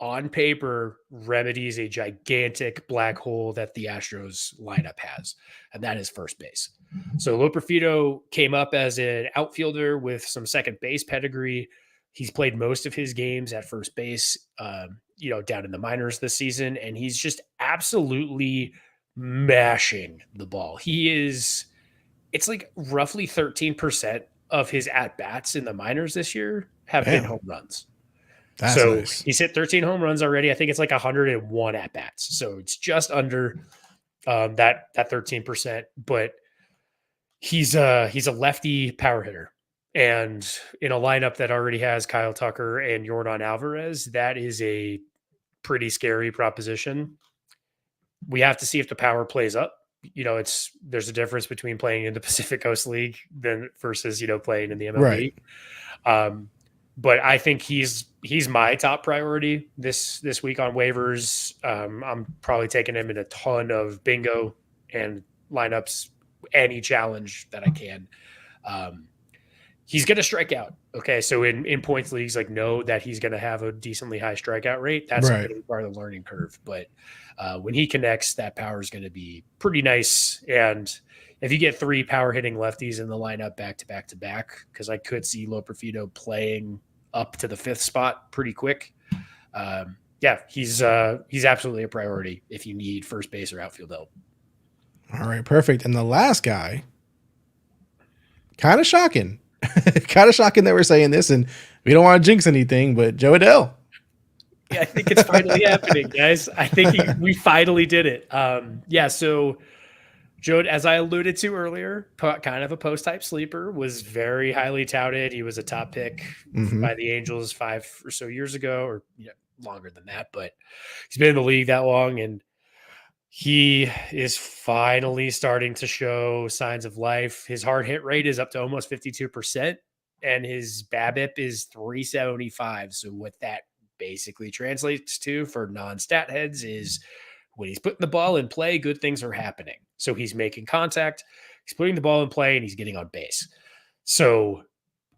on paper, remedies a gigantic black hole that the Astros lineup has, and that is first base. So Loperfido came up as an outfielder with some second base pedigree. He's played most of his games at first base, down in the minors this season, and he's just absolutely mashing the ball. It's like roughly 13% of his at-bats in the minors this year have been home runs. That's so nice. He's hit 13 home runs already. I think it's like 101 at-bats. So it's just under that 13%, but he's a lefty power hitter. And in a lineup that already has Kyle Tucker and Yordan Alvarez, that is a pretty scary proposition. We have to see if the power plays up. There's a difference between playing in the Pacific Coast League versus playing in the MLB. Right. But I think he's my top priority this week on waivers. I'm probably taking him in a ton of bingo and lineups any challenge that I can. He's going to strike out. Okay. So in points leagues, like know that he's going to have a decently high strikeout rate. That's going to be part of the learning curve. But when he connects, that power is going to be pretty nice. And if you get 3 power hitting lefties in the lineup back to back to back, because I could see Loperfido playing up to the 5th spot pretty quick. He's absolutely a priority if you need first base or outfield help. All right, perfect. And the last guy, kind of shocking. Kind of shocking that we're saying this, and we don't want to jinx anything, but Jo Adell. Yeah, I think it's finally happening, guys. I think we finally did it. So Joe, as I alluded to earlier, kind of a post-type sleeper, was very highly touted. He was a top pick by the Angels 5 or so years ago, or longer than that, but he's been in the league that long, and he is finally starting to show signs of life. His hard hit rate is up to almost 52%, and his BABIP is 375. So what that basically translates to for non-stat heads is when he's putting the ball in play, good things are happening. So he's making contact, he's putting the ball in play, and he's getting on base. So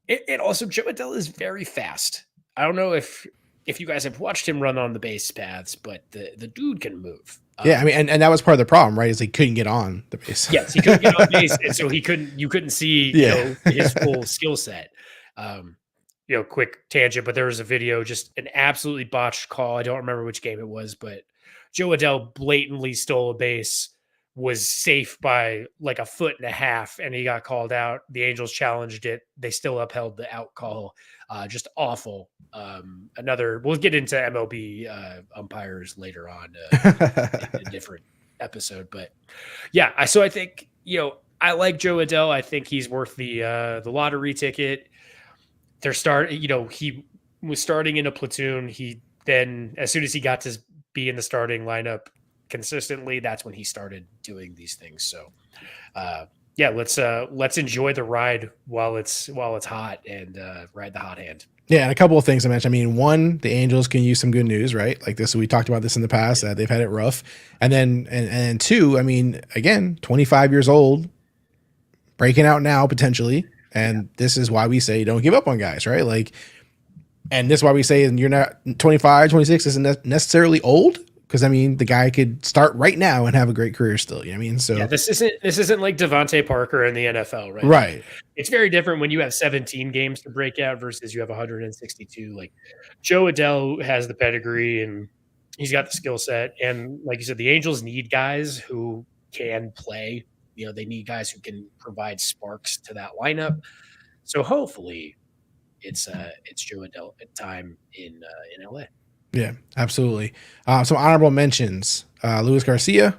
it also, Jo Adell is very fast. I don't know if you guys have watched him run on the base paths, but the dude can move. Yeah, I mean, and that was part of the problem, right? Is he couldn't get on the base. Yes, he couldn't get on base, and so you couldn't see his full skill set. Quick tangent, but there was a video, just an absolutely botched call. I don't remember which game it was, but Jo Adell blatantly stole a base, was safe by like 1.5 foot, and he got called out. The Angels challenged it. They still upheld the out call. Just awful. We'll get into MLB umpires later on in a different episode, but so I think, I like Jo Adell. I think he's worth the lottery ticket. He was starting in a platoon. He then, as soon as he got to be in the starting lineup consistently, that's when he started doing these things. So let's enjoy the ride while it's hot, and ride the hot hand. Yeah, and a couple of things to mention. I mean, one, the Angels can use some good news, right? Like this, we talked about this in the past, that they've had it rough. And then, and two, I mean, again, 25 years old, breaking out now potentially. And this is why we say don't give up on guys, right? Like, and this is why we say you're not 25, 26 isn't necessarily old. Because I mean, the guy could start right now and have a great career still. You know what I mean? So this isn't like Devontae Parker in the NFL, right? Right. It's very different when you have 17 games to break out versus you have 162. Like Jo Adell has the pedigree and he's got the skill set. And like you said, the Angels need guys who can play. They need guys who can provide sparks to that lineup. So hopefully, it's Jo Adell time in LA. Yeah, absolutely. Some honorable mentions. Luis Garcia,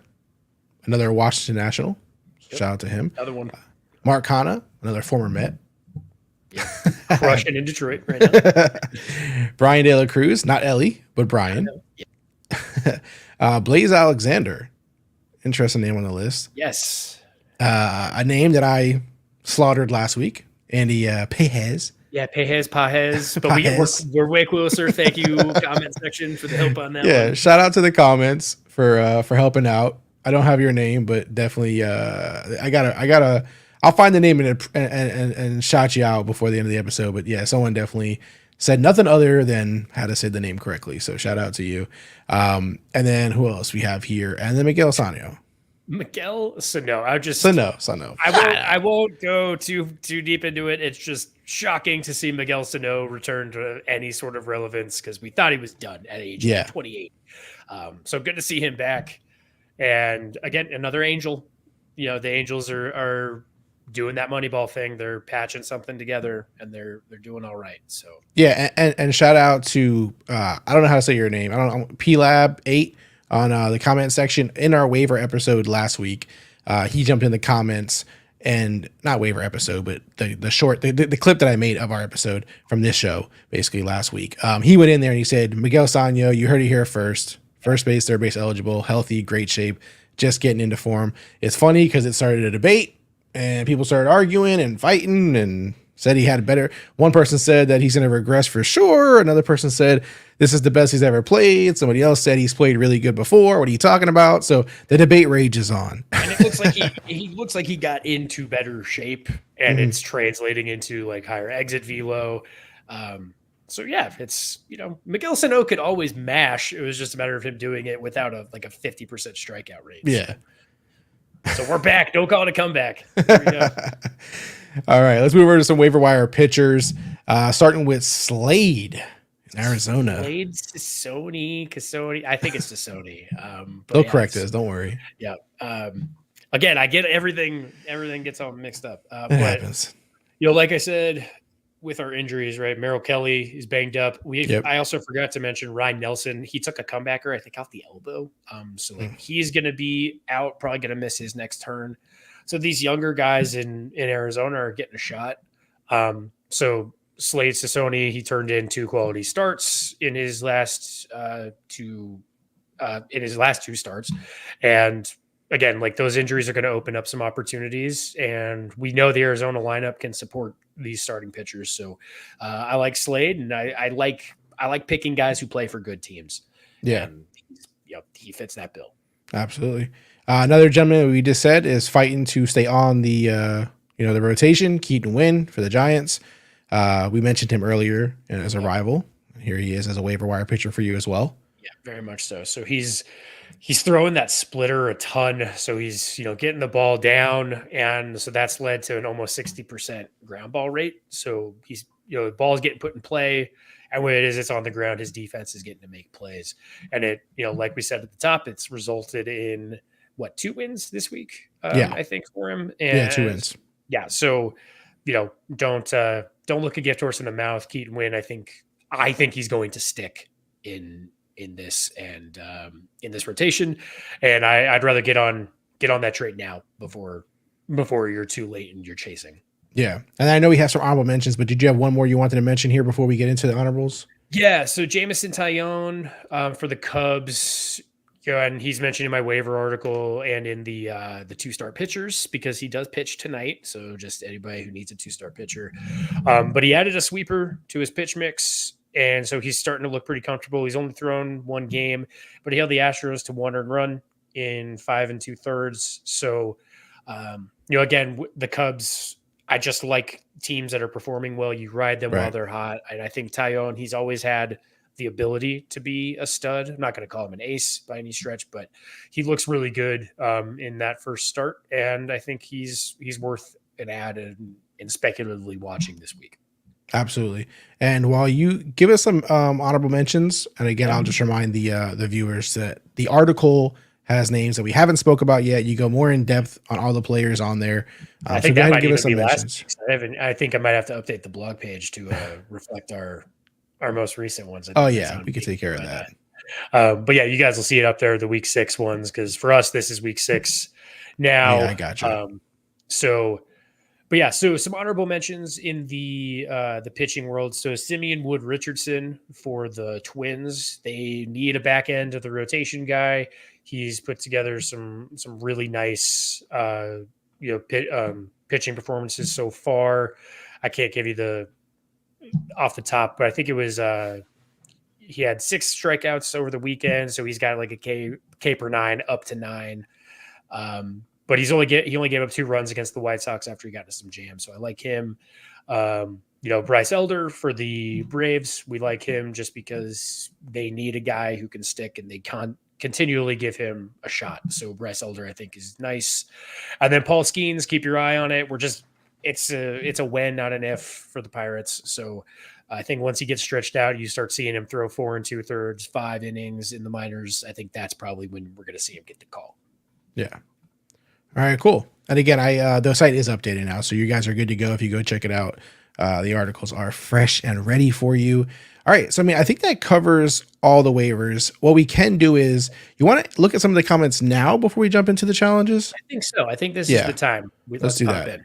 another Washington National. Yep. Shout out to him. Another one. Mark Hanna, another former Met. Yeah. Crushing in Detroit right now. Brian De La Cruz, not Elly, but Brian. Yeah. Blaze Alexander. Interesting name on the list. Yes. A name that I slaughtered last week. Andy Pajes. Yeah, Pajes. But we're way closer. Thank you, comment section, for the help on that. Yeah, one. Shout out to the comments for helping out. I don't have your name, but definitely I'll find the name and shout you out before the end of the episode. But yeah, someone definitely said nothing other than how to say the name correctly. So shout out to you. And then who else we have here? And then Miguel Sano. Miguel Sano. Sano. I won't go too deep into it. It's just shocking to see Miguel Sano return to any sort of relevance because we thought he was done at age 28. So good to see him back. And again, another Angel. The Angels are doing that Moneyball thing. They're patching something together, and they're doing all right. So yeah, and shout out to I don't know how to say your name. I don't know, PLab8 on the comment section in our waiver episode last week. He jumped in the comments, and not waiver episode, but the clip that I made of our episode from this show, basically last week. He went in there and he said, Miguel Sano, you heard it here first. First base, third base eligible, healthy, great shape, just getting into form. It's funny because it started a debate and people started arguing and fighting and said he had better. One person said that he's going to regress for sure. Another person said this is the best he's ever played. Somebody else said he's played really good before. What are you talking about? So the debate rages on. And it looks like he looks like he got into better shape, and it's translating into like higher exit velo. So yeah, it's, Miguel Sano could always mash. It was just a matter of him doing it without a 50% strikeout rate. Yeah. So we're back. Don't call it a comeback. Here we go. All right, let's move over to some waiver wire pitchers. Starting with Slade in Arizona. Slade, Cassoni. I think it's Cassoni. They'll correct us. Don't worry. Yeah. Again, I get everything. Everything gets all mixed up. It happens. Like I said, with our injuries, right? Merril Kelly is banged up. I also forgot to mention Ryan Nelson. He took a comebacker, I think, off the elbow. So he's going to be out, probably going to miss his next turn. So these younger guys in Arizona are getting a shot. So Slade Sassoni, he turned in 2 quality starts in his last 2 starts. And again, like, those injuries are going to open up some opportunities, and we know the Arizona lineup can support these starting pitchers. So I like Slade, and I like picking guys who play for good teams. Yeah. And he fits that bill. Absolutely. Another gentleman we just said is fighting to stay on the the rotation. Keaton Winn for the Giants. We mentioned him earlier as a rival. Here he is as a waiver wire pitcher for you as well. Yeah, very much so. So he's throwing that splitter a ton. So he's getting the ball down, and so that's led to an almost 60% ground ball rate. So he's the ball is getting put in play. And when it's on the ground, his defense is getting to make plays. And it, like we said at the top, it's resulted in 2 wins this week? I think, for him. And 2 wins. Yeah. So, don't look a gift horse in the mouth. Keaton Winn, I think he's going to stick in this and in this rotation. And I'd rather get on that trade now before you're too late and you're chasing. Yeah. And I know we have some honorable mentions, but did you have one more you wanted to mention here before we get into the honorables? Yeah. So Jamison Tyone for the Cubs. And he's mentioned in my waiver article and in the 2-star pitchers, because he does pitch tonight. So just anybody who needs a 2-star pitcher. But he added a sweeper to his pitch mix. And so he's starting to look pretty comfortable. He's only thrown 1 game, but he held the Astros to 1 earned run in 5 2/3. So, again, the Cubs, I just like teams that are performing well. You ride them while they're hot. And I think Tyone, he's always had the ability to be a stud. I'm not going to call him an ace by any stretch, but he looks really good in that first start. And I think he's worth an ad and speculatively watching this week. Absolutely. And while you give us some honorable mentions, and again, I'll just remind the viewers that the article has names that we haven't spoke about yet. You go more in depth on all the players on there. I think that might give us some mentions. I think I might have to update the blog page to reflect our most recent ones. Oh yeah, we can take care of that. But yeah, you guys will see it up there, the week 6 ones, because for us this is week 6 now. Yeah, I got you. So some honorable mentions in the pitching world. So Simeon Wood Richardson for the Twins. They need a back end of the rotation guy. He's put together some really nice pitching performances so far. I can't give you off the top, but I think it was he had 6 strikeouts over the weekend, so he's got like a K per 9 up to 9. But he only gave up 2 runs against the White Sox after he got into some jams, so I like him. Bryce Elder for the Braves, we like him just because they need a guy who can stick, and they continually give him a shot. So Bryce Elder, I think, is nice. And then Paul Skeens, keep your eye on it. It's a when, not an if for the Pirates. So I think once he gets stretched out, you start seeing him throw 4 2/3, 5 innings in the minors. I think that's probably when we're going to see him get the call. Yeah. All right, cool. And again, the site is updated now, so you guys are good to go if you go check it out. The articles are fresh and ready for you. All right, so I think that covers all the waivers. What we can do is, you want to look at some of the comments now before we jump into the challenges? I think so. I think this is the time. Let's do that.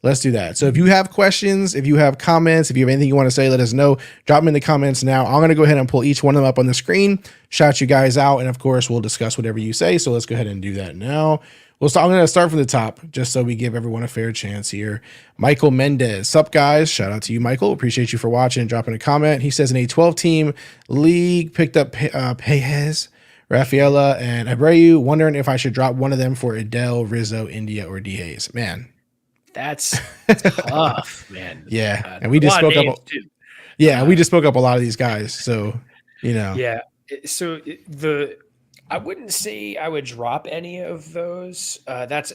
Let's do that. So if you have questions, if you have comments, if you have anything you want to say, let us know. Drop them in the comments now. I'm going to go ahead and pull each one of them up on the screen, shout you guys out, and of course, we'll discuss whatever you say. So let's go ahead and do that now. I'm going to start from the top, just so we give everyone a fair chance here. Michael Mendez. Sup, guys? Shout out to you, Michael. Appreciate you for watching and dropping a comment. He says, in a 12-team league, picked up Payez, Rafaela, and Abreu, wondering if I should drop one of them for Adele, Rizzo, India, or D. Hayes. Man, that's tough, man. Yeah, and we just spoke up. Yeah, we just spoke up a lot of these guys. So, Yeah. So I wouldn't say I would drop any of those. That's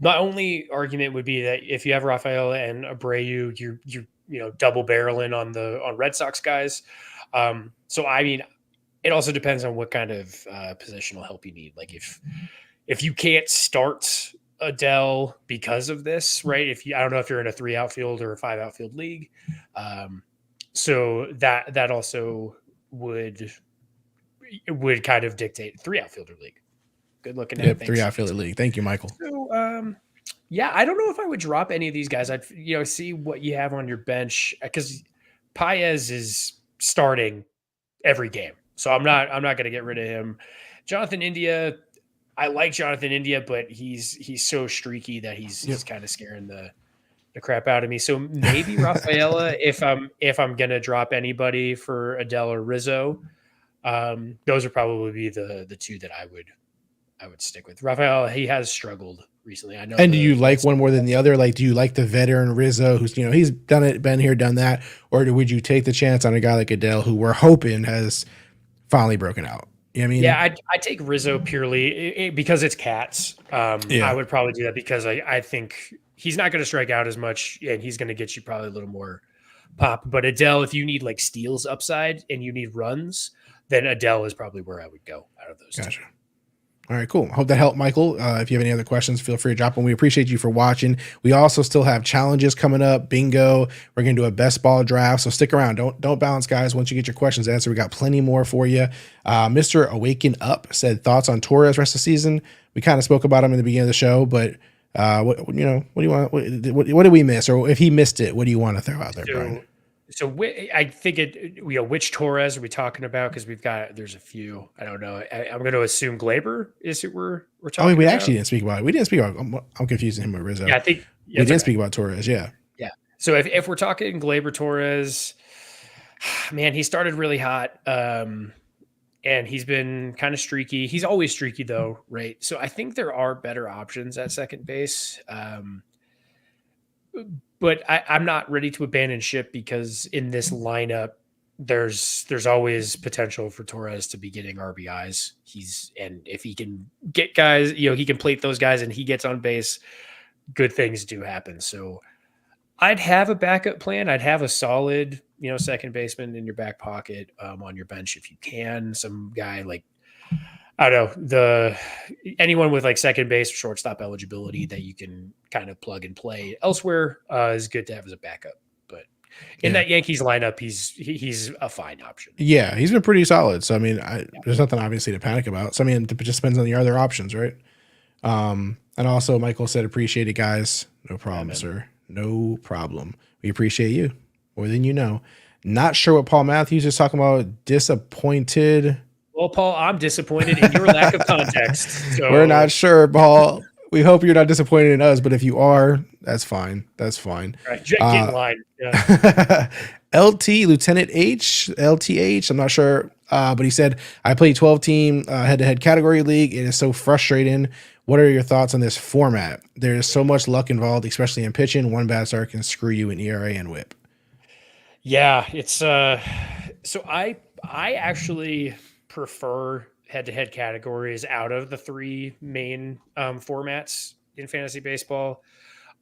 my only argument would be that if you have Rafael and Abreu, you double barreling on Red Sox guys. So I mean, it also depends on what kind of positional help you need. Like if you can't start Adele because of this, right? I don't know if you're in a 3 outfield or a 5 outfield league. So that also would kind of dictate 3 outfielder league. Good looking at 3 outfielder league. Thank you, Michael. So, yeah, I don't know if I would drop any of these guys. I'd see what you have on your bench, because Paez is starting every game. So I'm not going to get rid of him. Jonathan India, I like Jonathan India, but he's so streaky that he's kind of scaring the crap out of me. So maybe Rafaela, if I'm gonna drop anybody for Adele or Rizzo, those would probably be the 2 that I would stick with. Rafaela, he has struggled recently. I know. And do you like one more than the other? Like, do you like the veteran Rizzo, who's he's done it, been here, done that, or would you take the chance on a guy like Adele, who we're hoping has finally broken out? You know what I mean? Yeah, I take Rizzo purely because it's cats. I would probably do that because I think he's not going to strike out as much, and he's going to get you probably a little more pop. But Adele, if you need like steals upside and you need runs, then Adele is probably where I would go out of those 2. All right, cool. Hope that helped, Michael. If you have any other questions, feel free to drop them. We appreciate you for watching. We also still have challenges coming up. Bingo. We're going to do a best ball draft. So stick around. Don't bounce, guys. Once you get your questions answered, we got plenty more for you. Mr. Awaken Up said thoughts on Torres rest of the season. We kind of spoke about him in the beginning of the show, but what do you want? What did we miss? Or if he missed it, what do you want to throw out there, Brian? So I think which Torres are we talking about? Because there's a few. I don't know. I'm going to assume Glaber is who we're talking about. We actually didn't speak about it. We didn't speak about. I'm confusing him with Rizzo. Yeah, I think we didn't speak about Torres. Yeah. Yeah. So if we're talking Glaber Torres, man, he started really hot, and he's been kind of streaky. He's always streaky though, right? So I think there are better options at second base. But I'm not ready to abandon ship, because in this lineup, there's always potential for Torres to be getting RBIs. And if he can get guys, he can plate those guys and he gets on base, good things do happen. So I'd have a backup plan. I'd have a solid, second baseman in your back pocket, on your bench if you can. Some guy like, I don't know, anyone with like second base or shortstop eligibility that you can kind of plug and play elsewhere is good to have as a backup. But in that Yankees lineup, he's a fine option. Yeah, he's been pretty solid. So I mean, there's nothing obviously to panic about. So I mean, it just depends on the other options, right? And also, Michael said, "Appreciate it, guys. No problem, sir. No problem. We appreciate you more than you know." Not sure what Paul Matthews is talking about. Disappointed. Well, Paul, I'm disappointed in your lack of context. So. We're not sure, Paul. We hope you're not disappointed in us, but if you are, that's fine. That's fine. All right, get in line. Yeah. LT, Lieutenant H, LTH, I'm not sure, but he said, I play 12-team head-to-head category league. It is so frustrating. What are your thoughts on this format? There is so much luck involved, especially in pitching. One bad start can screw you in ERA and WHIP. Yeah, it's so I actually prefer head-to-head categories out of the 3 main formats in fantasy baseball.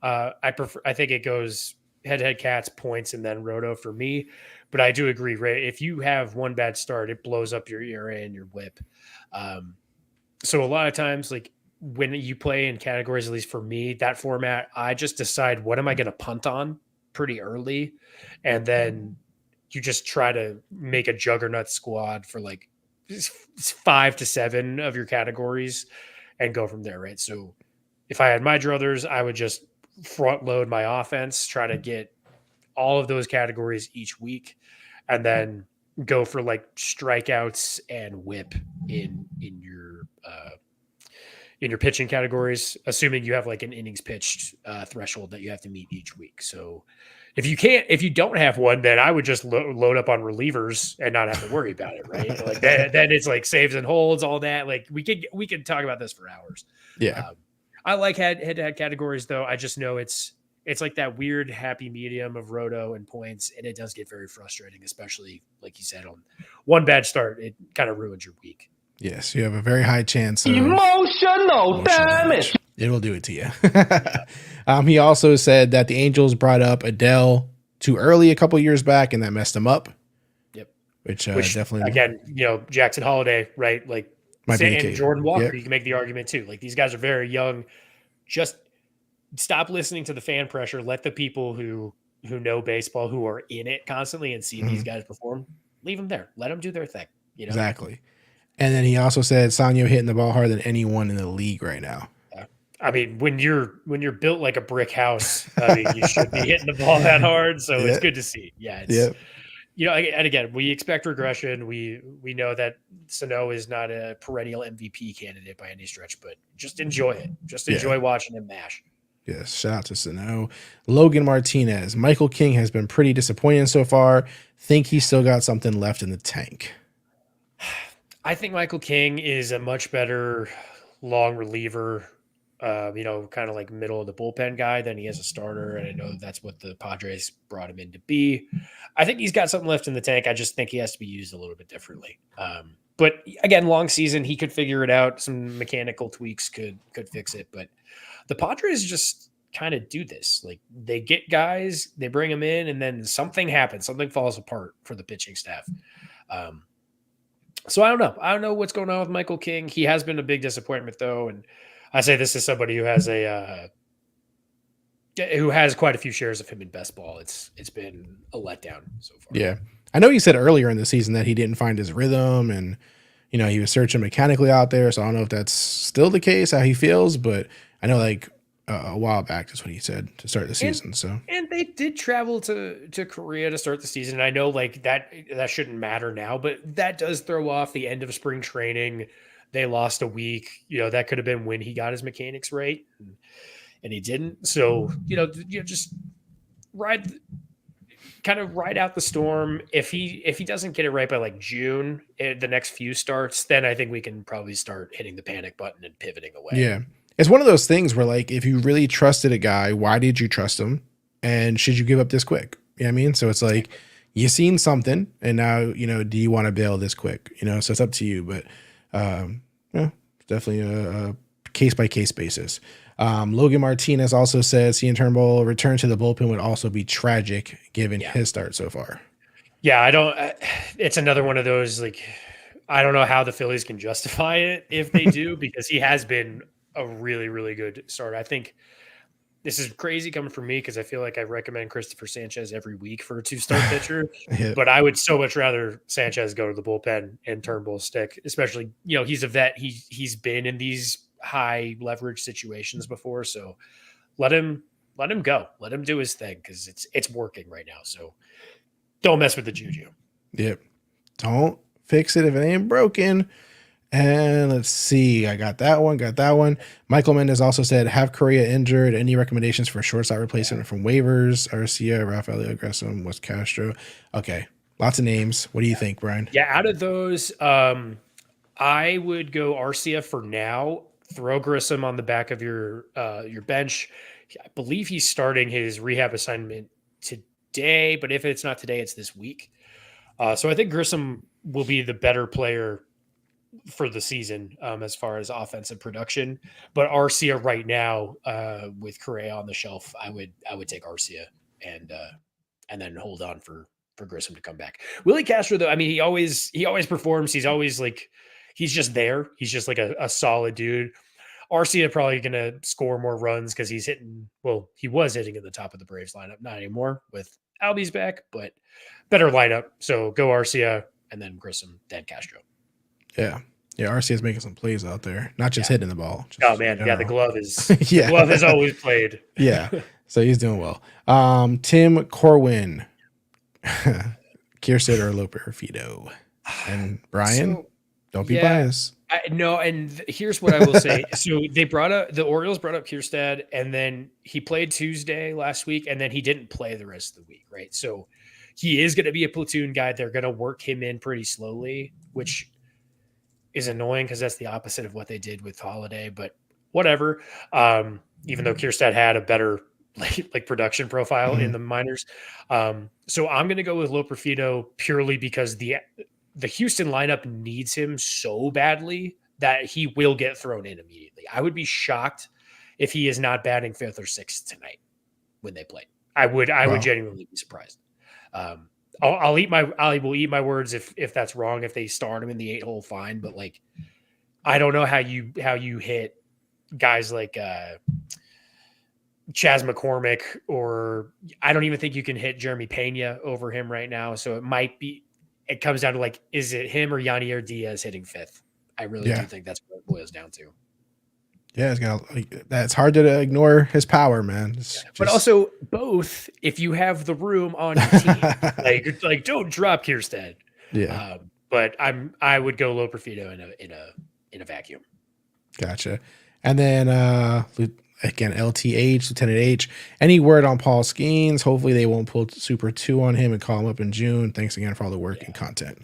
I think it goes head-to-head cats, points, and then roto for me. But I do agree, right? If you have one bad start, it blows up your ERA and your WHIP. So a lot of times, like when you play in categories, at least for me, that format, I just decide what am I going to punt on pretty early, and then you just try to make a juggernaut squad for like 5 to 7 of your categories and go from there, right? So if I had my druthers, I would just front load my offense, try to get all of those categories each week, and then go for like strikeouts and whip in your pitching categories, assuming you have like an innings pitched threshold that you have to meet each week. So if you don't have one, then I would just load up on relievers and not have to worry about it, right? Like then it's like saves and holds, all that. Like we could talk about this for hours. Yeah. I like head-to-head categories though. I just know it's like that weird happy medium of roto and points, and it does get very frustrating, especially like you said, on one bad start, it kind of ruins your week. Yes, you have a very high chance of emotional damage. It will do it to you. He also said that the Angels brought up Adele too early a couple years back, and that messed him up. Yep. Which definitely, again, Jackson Holliday, right? Like, and Jordan Walker, You can make the argument too. Like, these guys are very young. Just stop listening to the fan pressure. Let the people who know baseball, who are in it constantly and see these guys perform, leave them there. Let them do their thing. Exactly. And then he also said Sanyo hitting the ball harder than anyone in the league right now. I mean, when you're built like a brick house, I mean, you should be hitting the ball that hard. So it's good to see. Yeah. It's, and again, we expect regression. We know that Sano is not a perennial MVP candidate by any stretch, but just enjoy it. Just enjoy watching him mash. Yes. Shout out to Sano. Logan Martinez. Michael King has been pretty disappointing so far. Think he's still got something left in the tank. I think Michael King is a much better long reliever, kind of like middle of the bullpen guy than he is a starter. And I know that's what the Padres brought him in to be. I think he's got something left in the tank. I just think he has to be used a little bit differently. But again, long season, he could figure it out. Some mechanical tweaks could fix it. But the Padres just kind of do this. Like, they get guys, they bring them in, and then something happens. Something falls apart for the pitching staff. So I don't know. I don't know what's going on with Michael King. He has been a big disappointment, though, and I say this as somebody who has quite a few shares of him in best ball. It's been a letdown so far. Yeah, I know you said earlier in the season that he didn't find his rhythm, and he was searching mechanically out there. So I don't know if that's still the case, how he feels, but I know like a while back that's what he said to start the season. And they did travel to Korea to start the season. And I know like that shouldn't matter now, but that does throw off the end of spring training. They lost a week. That could have been when he got his mechanics right, and he didn't. So just ride out the storm. If he doesn't get it right by like June, the next few starts, then I think we can probably start hitting the panic button and pivoting away. Yeah. It's one of those things where, like, if you really trusted a guy, why did you trust him? And should you give up this quick? You know what I mean? So it's like, you seen something, and now, do you want to bail this quick? So it's up to you. But, definitely a case-by-case basis. Logan Martinez also says Ian Turnbull return to the bullpen would also be tragic given his start so far. Yeah, it's another one of those, like, I don't know how the Phillies can justify it if they do, because he has been a really, really good starter. I think this is crazy coming from me because I feel like I recommend Christopher Sanchez every week for a 2-start pitcher, but I would so much rather Sanchez go to the bullpen and Turnbull stick, especially, he's a vet. He's been in these high leverage situations before. So let him go, let him do his thing, because it's working right now. So don't mess with the juju. Yep. Don't fix it if it ain't broken. And let's see. I got that one. Michael Mendez also said, have Correa injured. Any recommendations for shortstop replacement from waivers? Arcia, Rafael Gresham, West Castro. Okay. Lots of names. What do you think, Brian? Yeah, out of those, I would go Arcia for now. Throw Grissom on the back of your bench. I believe he's starting his rehab assignment today, but if it's not today, it's this week. So I think Grissom will be the better player for the season as far as offensive production, but Arcia right now with Correa on the shelf, I would take Arcia and then hold on for Grissom to come back. Willie Castro, though, I mean, he always performs. He's always like, he's just there. He's just like a solid dude. Arcia probably going to score more runs because he was hitting at the top of the Braves lineup, not anymore with Albies back, but better lineup. So go Arcia and then Grissom, then Castro. Yeah. Yeah, RC is making some plays out there, not just hitting the ball. Just Oh man, the glove is yeah. the glove has always played. Yeah, so he's doing well. Tim Corwin, Kierstead or Loper Fido, and Brian. So, don't be biased. No, and here's what I will say. So the Orioles brought up Kierstead, and then he played Tuesday last week, and then he didn't play the rest of the week, right? So he is going to be a platoon guy. They're going to work him in pretty slowly, which is annoying because that's the opposite of what they did with Holliday, but whatever. Even though Kierstead had a better like production profile in the minors. So I'm going to go with Loperfido purely because the Houston lineup needs him so badly that he will get thrown in immediately. I would be shocked if he is not batting fifth or sixth tonight when they play. I would genuinely be surprised. I will eat my words if that's wrong. If they start him in the 8-hole, fine. But like, I don't know how you hit guys like Chas McCormick, or I don't even think you can hit Jeremy Pena over him right now. So it comes down to like, is it him or Yanier Diaz hitting fifth? I really do think that's what it boils down to. Yeah, that's hard to ignore his power, man. But also both, if you have the room on your team, like don't drop Kierstead. Yeah. But I would go Loperfido in a vacuum. Gotcha. And then again, LTH, Lieutenant H. Any word on Paul Skeens? Hopefully they won't pull Super 2 on him and call him up in June. Thanks again for all the work and content.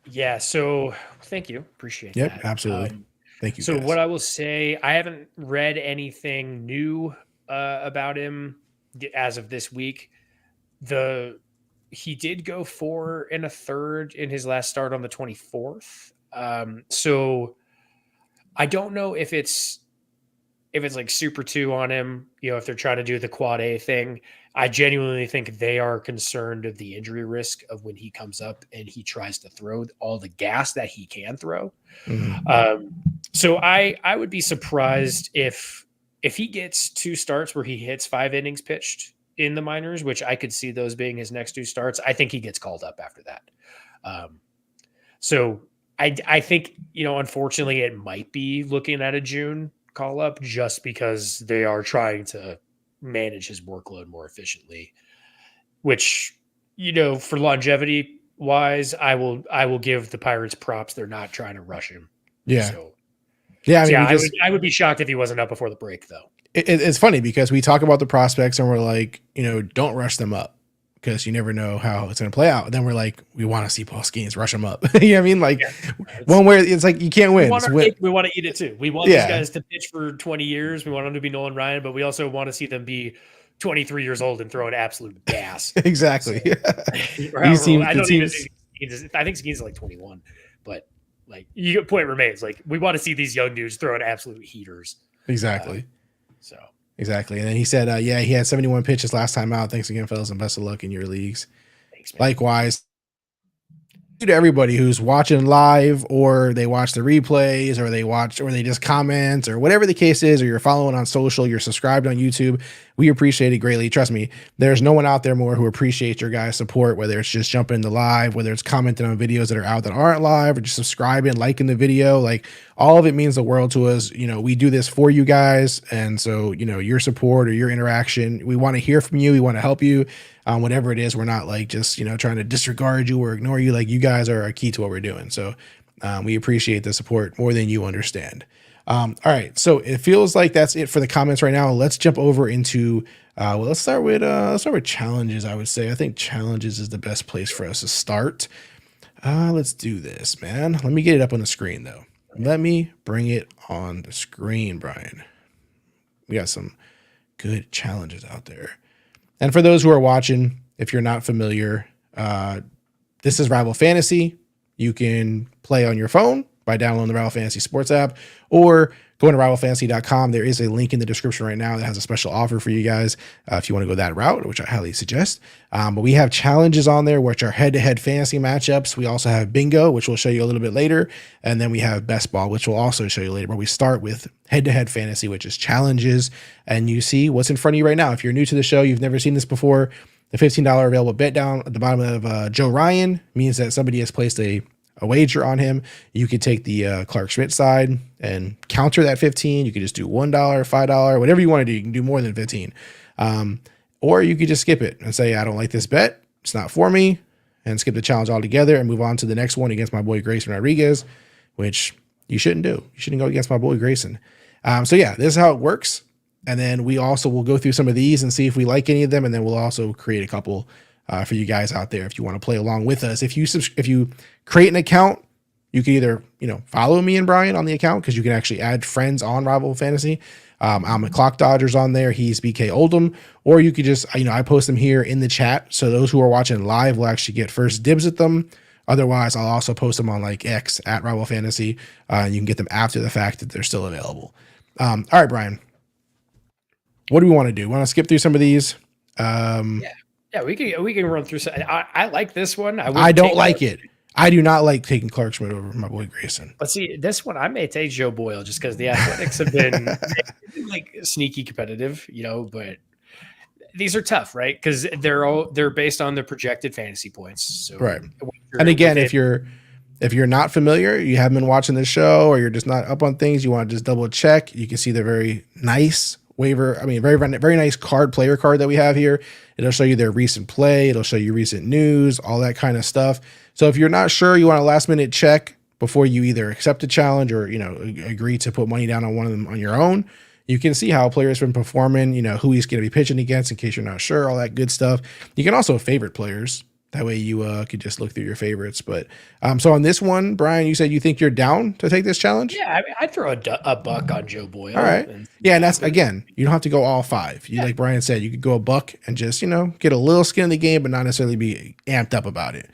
Yeah, so thank you. Appreciate that. Yep, absolutely. Thank you. So guys. what I will say, I haven't read anything new about him as of this week. He did go 4 1/3 in his last start on the 24th. So I don't know if it's like Super 2 on him, if they're trying to do the quad A thing. I genuinely think they are concerned of the injury risk of when he comes up and he tries to throw all the gas that he can throw. So I would be surprised if he gets 2 starts where he hits 5 innings pitched in the minors, which I could see those being his next 2 starts. I think he gets called up after that. So I think, unfortunately it might be looking at a June call up just because they are trying to manage his workload more efficiently, which, for longevity wise, I will give the Pirates props. They're not trying to rush him. Yeah. So, I would be shocked if he wasn't up before the break though. It's funny because we talk about the prospects and we're like, don't rush them up because you never know how it's going to play out. And then we're like, we want to see Paul Skeens rush them up. You know what I mean? Like one where it's like, you can't win. We want to eat it too. We want these guys to pitch for 20 years. We want them to be Nolan Ryan, but we also want to see them be 23 years old and throwing absolute gas. Exactly. So, I think Skeens is like 21, but like your point remains. Like we want to see these young dudes throwing absolute heaters. Exactly. Exactly. And then he said, he had 71 pitches last time out. Thanks again, fellas, and best of luck in your leagues. Thanks, man. Likewise. To everybody who's watching live, or they watch the replays, or they just comment, or whatever the case is, or you're following on social, you're subscribed on YouTube, we appreciate it greatly. Trust me, there's no one out there more who appreciates your guys' support, whether it's just jumping into live, whether it's commenting on videos that are out that aren't live, or just subscribing, liking the video. Like all of it means the world to us. We do this for you guys, and so your support or your interaction, we want to hear from you. We want to help you. Whatever it is, we're not like just trying to disregard you or ignore you. Like you guys are a key to what we're doing. So we appreciate the support more than you understand. All right, so it feels like that's it for the comments right now. Let's jump over into let's start with challenges. I would say I think challenges is the best place for us to start. Let's do this, man. Let me get it up on the screen though. Let me bring it on the screen, Brian. We got some good challenges out there. And for those who are watching, if you're not familiar, this is Rival Fantasy. You can play on your phone by downloading the Rival Fantasy Sports app or going to rivalfantasy.com. There is a link in the description right now that has a special offer for you guys if you want to go that route, which I highly suggest. But we have challenges on there, which are head-to-head fantasy matchups. We also have bingo, which we'll show you a little bit later. And then we have best ball, which we'll also show you later. But we start with head-to-head fantasy, which is challenges. And you see what's in front of you right now. If you're new to the show, you've never seen this before, the $15 available bet down at the bottom of Joe Ryan means that somebody has placed a a wager on him, you could take the Clark Schmidt side and counter that 15. You could just do $1, $5, whatever you want to do. You can do more than 15. Or you could just skip it and say, I don't like this bet. It's not for me, and skip the challenge altogether and move on to the next one against my boy Grayson Rodriguez, which you shouldn't do. You shouldn't go against my boy Grayson. So yeah, this is how it works. And then we also will go through some of these and see if we like any of them. And then we'll also create a couple for you guys out there if you want to play along with us. If you create an account, you can either, follow me and Brian on the account, because you can actually add friends on Rival Fantasy. I'm a Clock Dodgers on there. He's BK Oldham. Or you could just, I post them here in the chat. So those who are watching live will actually get first dibs at them. Otherwise, I'll also post them on like X at Rival Fantasy. And you can get them after the fact that they're still available. All right, Brian. What do we want to do? Want to skip through some of these? Yeah, we can run through some. I like this one. I don't like it. I do not like taking Clark Schmidt over my boy Grayson. But see, this one I may take Joe Boyle just because the Athletics have been like sneaky competitive, but these are tough, right? Because they're based on the projected fantasy points. So right. And again, if you're not familiar, you haven't been watching the show, or you're just not up on things, you want to just double check. You can see the very nice waiver. I mean, very, very nice player card that we have here. It'll show you their recent play. It'll show you recent news, all that kind of stuff. So if you're not sure, you want a last minute check before you either accept a challenge or, agree to put money down on one of them on your own. You can see how a player has been performing, who he's going to be pitching against in case you're not sure, all that good stuff. You can also favorite players. That way you could just look through your favorites. But so on this one, Brian, you said you think you're down to take this challenge? Yeah, I'd throw a buck on Joe Boyle. All right. And that's, again, you don't have to go all five. Like Brian said, you could go a buck and just, get a little skin in the game, but not necessarily be amped up about it.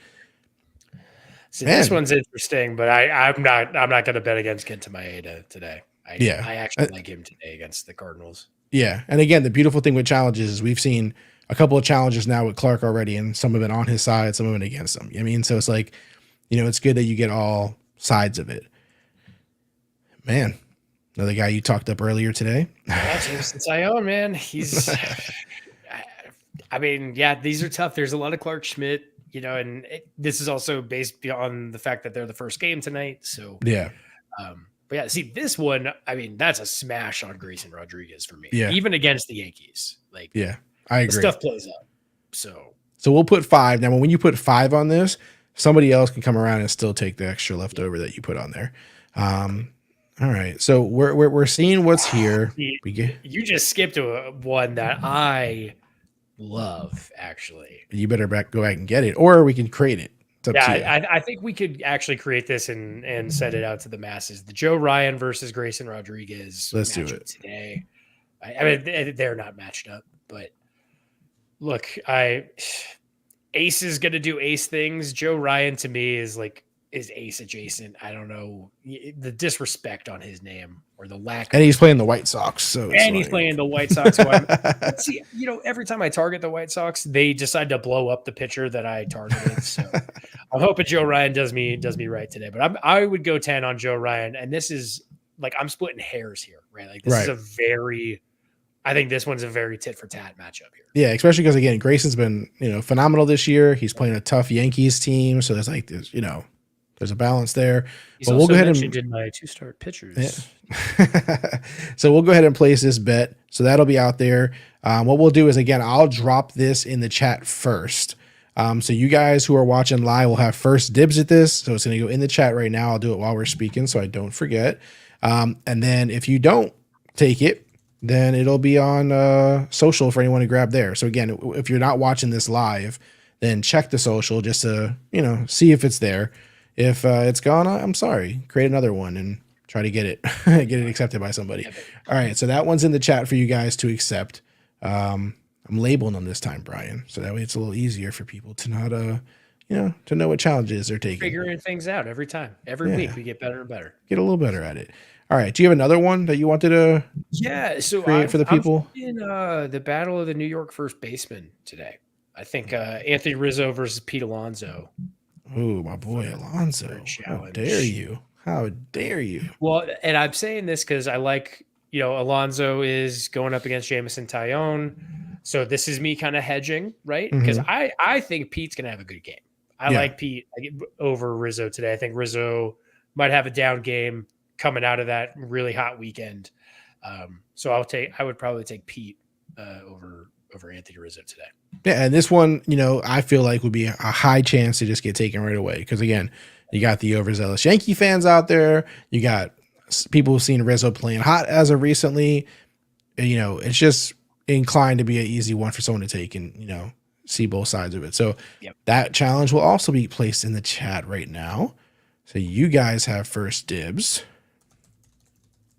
See, this one's interesting, but I'm not going to bet against Kenta Maeda today. I actually like him today against the Cardinals. Yeah. And again, the beautiful thing with challenges is we've seen a couple of challenges now with Clark already, and some of it on his side, some of it against him. So it's like, it's good that you get all sides of it. Man, another guy you talked up earlier today. Yeah, Jameson Taillon, man. He's, these are tough. There's a lot of Clark Schmidt, and this is also based on the fact that they're the first game tonight. So, yeah. But yeah, see this one, that's a smash on Grayson Rodriguez for me. Yeah. Even against the Yankees. Yeah. I agree. The stuff plays out. So we'll put 5. Now, when you put 5 on this, somebody else can come around and still take the extra leftover that you put on there. All right. So we're seeing what's here. You just skipped to one that I love, actually. You better go back and get it, or we can create it. I think we could actually create this and send it out to the masses. The Joe Ryan versus Grayson Rodriguez. Let's do it today. They're not matched up, but look, Ace is going to do Ace things. Joe Ryan to me is Ace adjacent. I don't know the disrespect on his name or the lack. And he's playing the White Sox. He's playing the White Sox. See, every time I target the White Sox, they decide to blow up the pitcher that I targeted. So I'm hoping Joe Ryan does me right today. But I would go 10 on Joe Ryan. And this is I'm splitting hairs here, right? This is I think this one's a very tit for tat matchup here. Yeah, especially because again, Grayson's been phenomenal this year. He's playing a tough Yankees team, so there's there's a balance there. He's also mentioned in my 2-start pitchers. Yeah. So we'll go ahead and place this bet. So that'll be out there. What we'll do is, again, I'll drop this in the chat first. So you guys who are watching live will have first dibs at this. So it's going to go in the chat right now. I'll do it while we're speaking so I don't forget. And then if you don't take it, then it'll be on social for anyone to grab there. So again, if you're not watching this live, then check the social just to, see if it's there. If it's gone, I'm sorry. Create another one and try to get it accepted by somebody. All right, so that one's in the chat for you guys to accept. I'm labeling them this time, Brian, so that way it's a little easier for people to not, to know what challenges they're taking. Figuring things out every time. Every week we get better and better. Get a little better at it. All right. Do you have another one that you wanted to create for the people? In the battle of the New York first baseman today. I think Anthony Rizzo versus Pete Alonso. Ooh, my boy Alonso. How dare you? How dare you? Well, and I'm saying this because I like, Alonso is going up against Jameson Taillon. So this is me kind of hedging, right? Because I think Pete's going to have a good game. I like Pete over Rizzo today. I think Rizzo might have a down game coming out of that really hot weekend. So I would probably take Pete over Anthony Rizzo today. Yeah, and this one, I feel like would be a high chance to just get taken right away. Because again, you got the overzealous Yankee fans out there. You got people who've seen Rizzo playing hot as of recently. It's just inclined to be an easy one for someone to take and, see both sides of it. So that challenge will also be placed in the chat right now. So you guys have first dibs.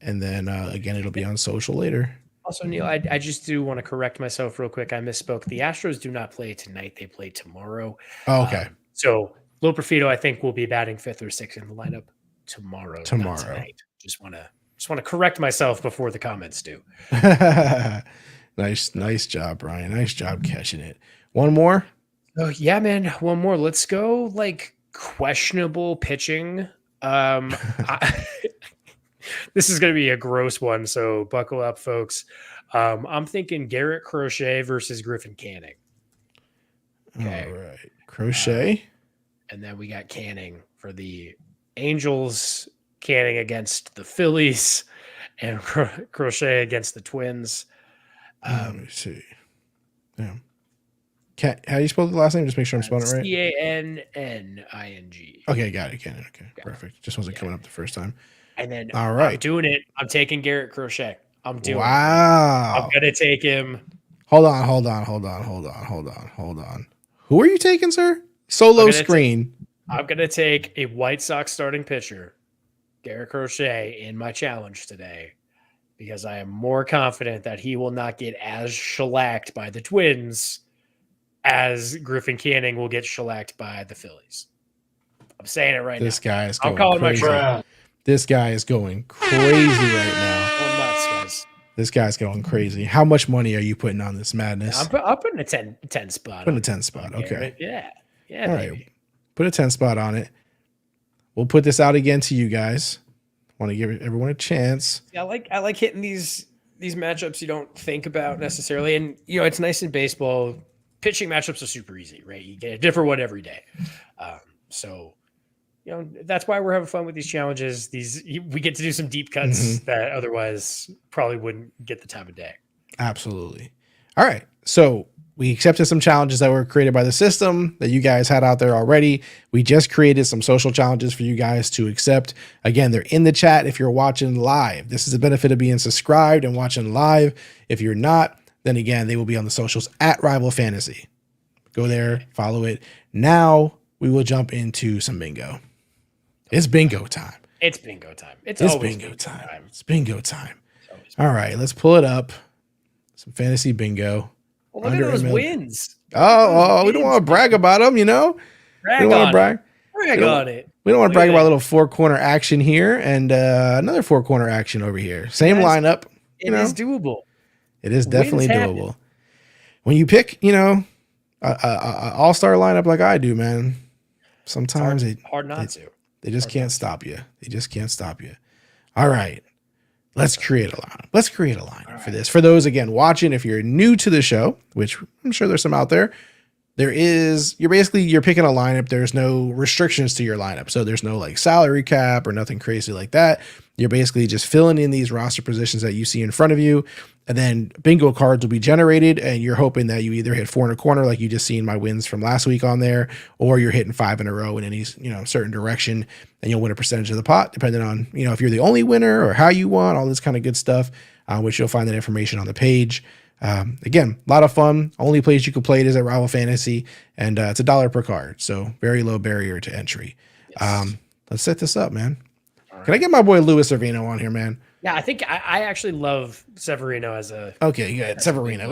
And then, again, it'll be on social later. Also, Neil, I just do want to correct myself real quick. I misspoke. The Astros do not play tonight. They play tomorrow. Oh, okay. So Lil Perfido, I think, will be batting 5th or 6th in the lineup tomorrow. Not tonight. Just want to correct myself before the comments do. Nice job, Brian. Nice job catching it. One more? Oh, yeah, man. One more. Let's go questionable pitching. This is going to be a gross one, so buckle up, folks. I'm thinking Garrett Crochet versus Griffin Canning. Okay. All right. Crochet. And then we got Canning for the Angels, Canning against the Phillies, and Crochet against the Twins. Let me see. Yeah. How do you spell the last name? Just make sure I'm spelling it right. Canning. Okay, got it. Canning. Okay, perfect. Just wasn't coming up the first time. And then all right, I'm doing it. I'm taking Garrett Crochet. I'm doing it. I'm gonna take him. Hold on. Who are you taking, sir? Solo screen. I'm gonna take a White Sox starting pitcher, Garrett Crochet, in my challenge today, because I am more confident that he will not get as shellacked by the Twins as Griffin Canning will get shellacked by the Phillies. I'm saying it right now. This guy is going I'm calling crazy. My shot. This guy is going crazy right now. Well, nuts, guys. This guy's going crazy. How much money are you putting on this madness? I'm putting a 10 spot. Putting a 10 spot. Okay. Right? Yeah. All right. Put a 10 spot on it. We'll put this out again to you guys. Want to give everyone a chance. Yeah, I like hitting these matchups you don't think about necessarily. And, it's nice in baseball. Pitching matchups are super easy, right? You get a different one every day. So that's why we're having fun with these challenges. We get to do some deep cuts that otherwise probably wouldn't get the time of day. Absolutely. All right. So we accepted some challenges that were created by the system that you guys had out there already. We just created some social challenges for you guys to accept. Again, they're in the chat if you're watching live. This is the benefit of being subscribed and watching live. If you're not, then again, they will be on the socials at Rival Fantasy. Go there, follow it. Now we will jump into some bingo. It's bingo time. It's bingo time. It's bingo time. It's bingo time. All right, let's pull it up. Some fantasy bingo. Well, look at those wins. We don't want to brag about them, Brag on it. We don't want to brag about a little four-corner action here and another four-corner action over here. Same lineup. It is doable. It is definitely doable. When you pick, an all-star lineup like I do, man, sometimes it's hard not to. They just can't stop you. They just can't stop you. All right. Let's create a lineup. For this. For those, again, watching, if you're new to the show, which I'm sure there's some out there, you're picking a lineup. There's no restrictions to your lineup. So there's no salary cap or nothing crazy like that. You're basically just filling in these roster positions that you see in front of you. And then bingo cards will be generated, and you're hoping that you either hit 4 in a corner, like you just seen my wins from last week on there, or you're hitting 5 in a row in any certain direction, and you'll win a percentage of the pot, depending on if you're the only winner or how you won, all this kind of good stuff, which you'll find that information on the page. Again, a lot of fun. Only place you can play it is at Rival Fantasy, and it's $1 per card, so very low barrier to entry. Yes. Let's set this up, man. Can I get my boy Luis Severino on here, man? Yeah, I think I actually love Severino as a... Okay, good. Severino.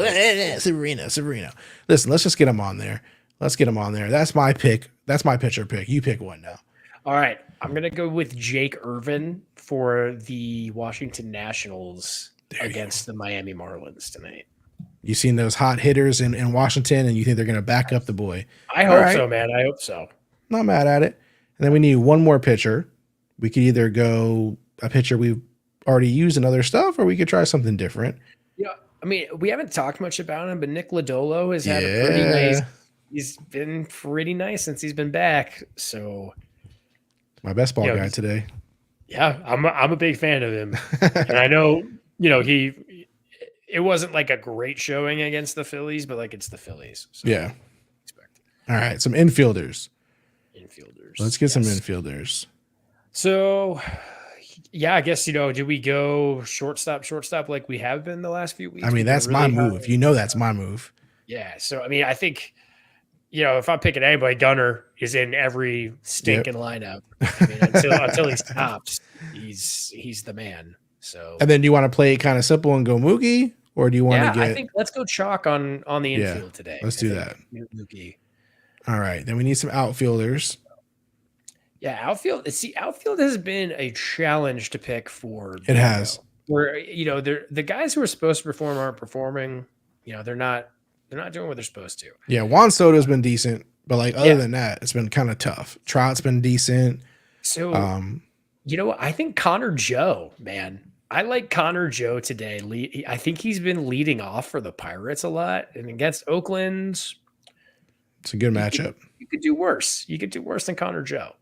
Severino. Listen, let's just get him on there. That's my pick. That's my pitcher pick. You pick one now. All right. I'm going to go with Jake Irvin for the Washington Nationals against the Miami Marlins tonight. You seen those hot hitters in Washington, and you think they're going to back up the boy. I hope so, man. I hope so. Not mad at it. And then we need one more pitcher. We could either go a pitcher we've already used in other stuff, or we could try something different. Yeah, I mean, we haven't talked much about him, but Nick Lodolo has had a pretty he's been pretty nice since he's been back. So My best ball guy today. Yeah, I'm a big fan of him. And I know, it wasn't like a great showing against the Phillies, but like it's the Phillies. So yeah. All right, some infielders. Let's get some infielders. So, yeah, I guess, do we go shortstop like we have been the last few weeks? I mean, that's my move. That's my move. Yeah. So, I mean, I think, if I'm picking anybody, Gunnar is in every stinking lineup. I mean, until he stops, he's the man. So, and then do you want to play kind of simple and go Mookie, or do you want to get? I think let's go chalk on the infield today. Let's do that. Mookie. All right, then we need some outfielders. Yeah, outfield. See, outfield has been a challenge to pick for. It has. Where the guys who are supposed to perform aren't performing. They're not doing what they're supposed to. Yeah, Juan Soto's been decent, but like other than that, it's been kind of tough. Trout's been decent. So, I think Connor Joe, man, I like Connor Joe today. I think he's been leading off for the Pirates a lot, and against Oakland, it's a good matchup. You could do worse. You could do worse than Connor Joe.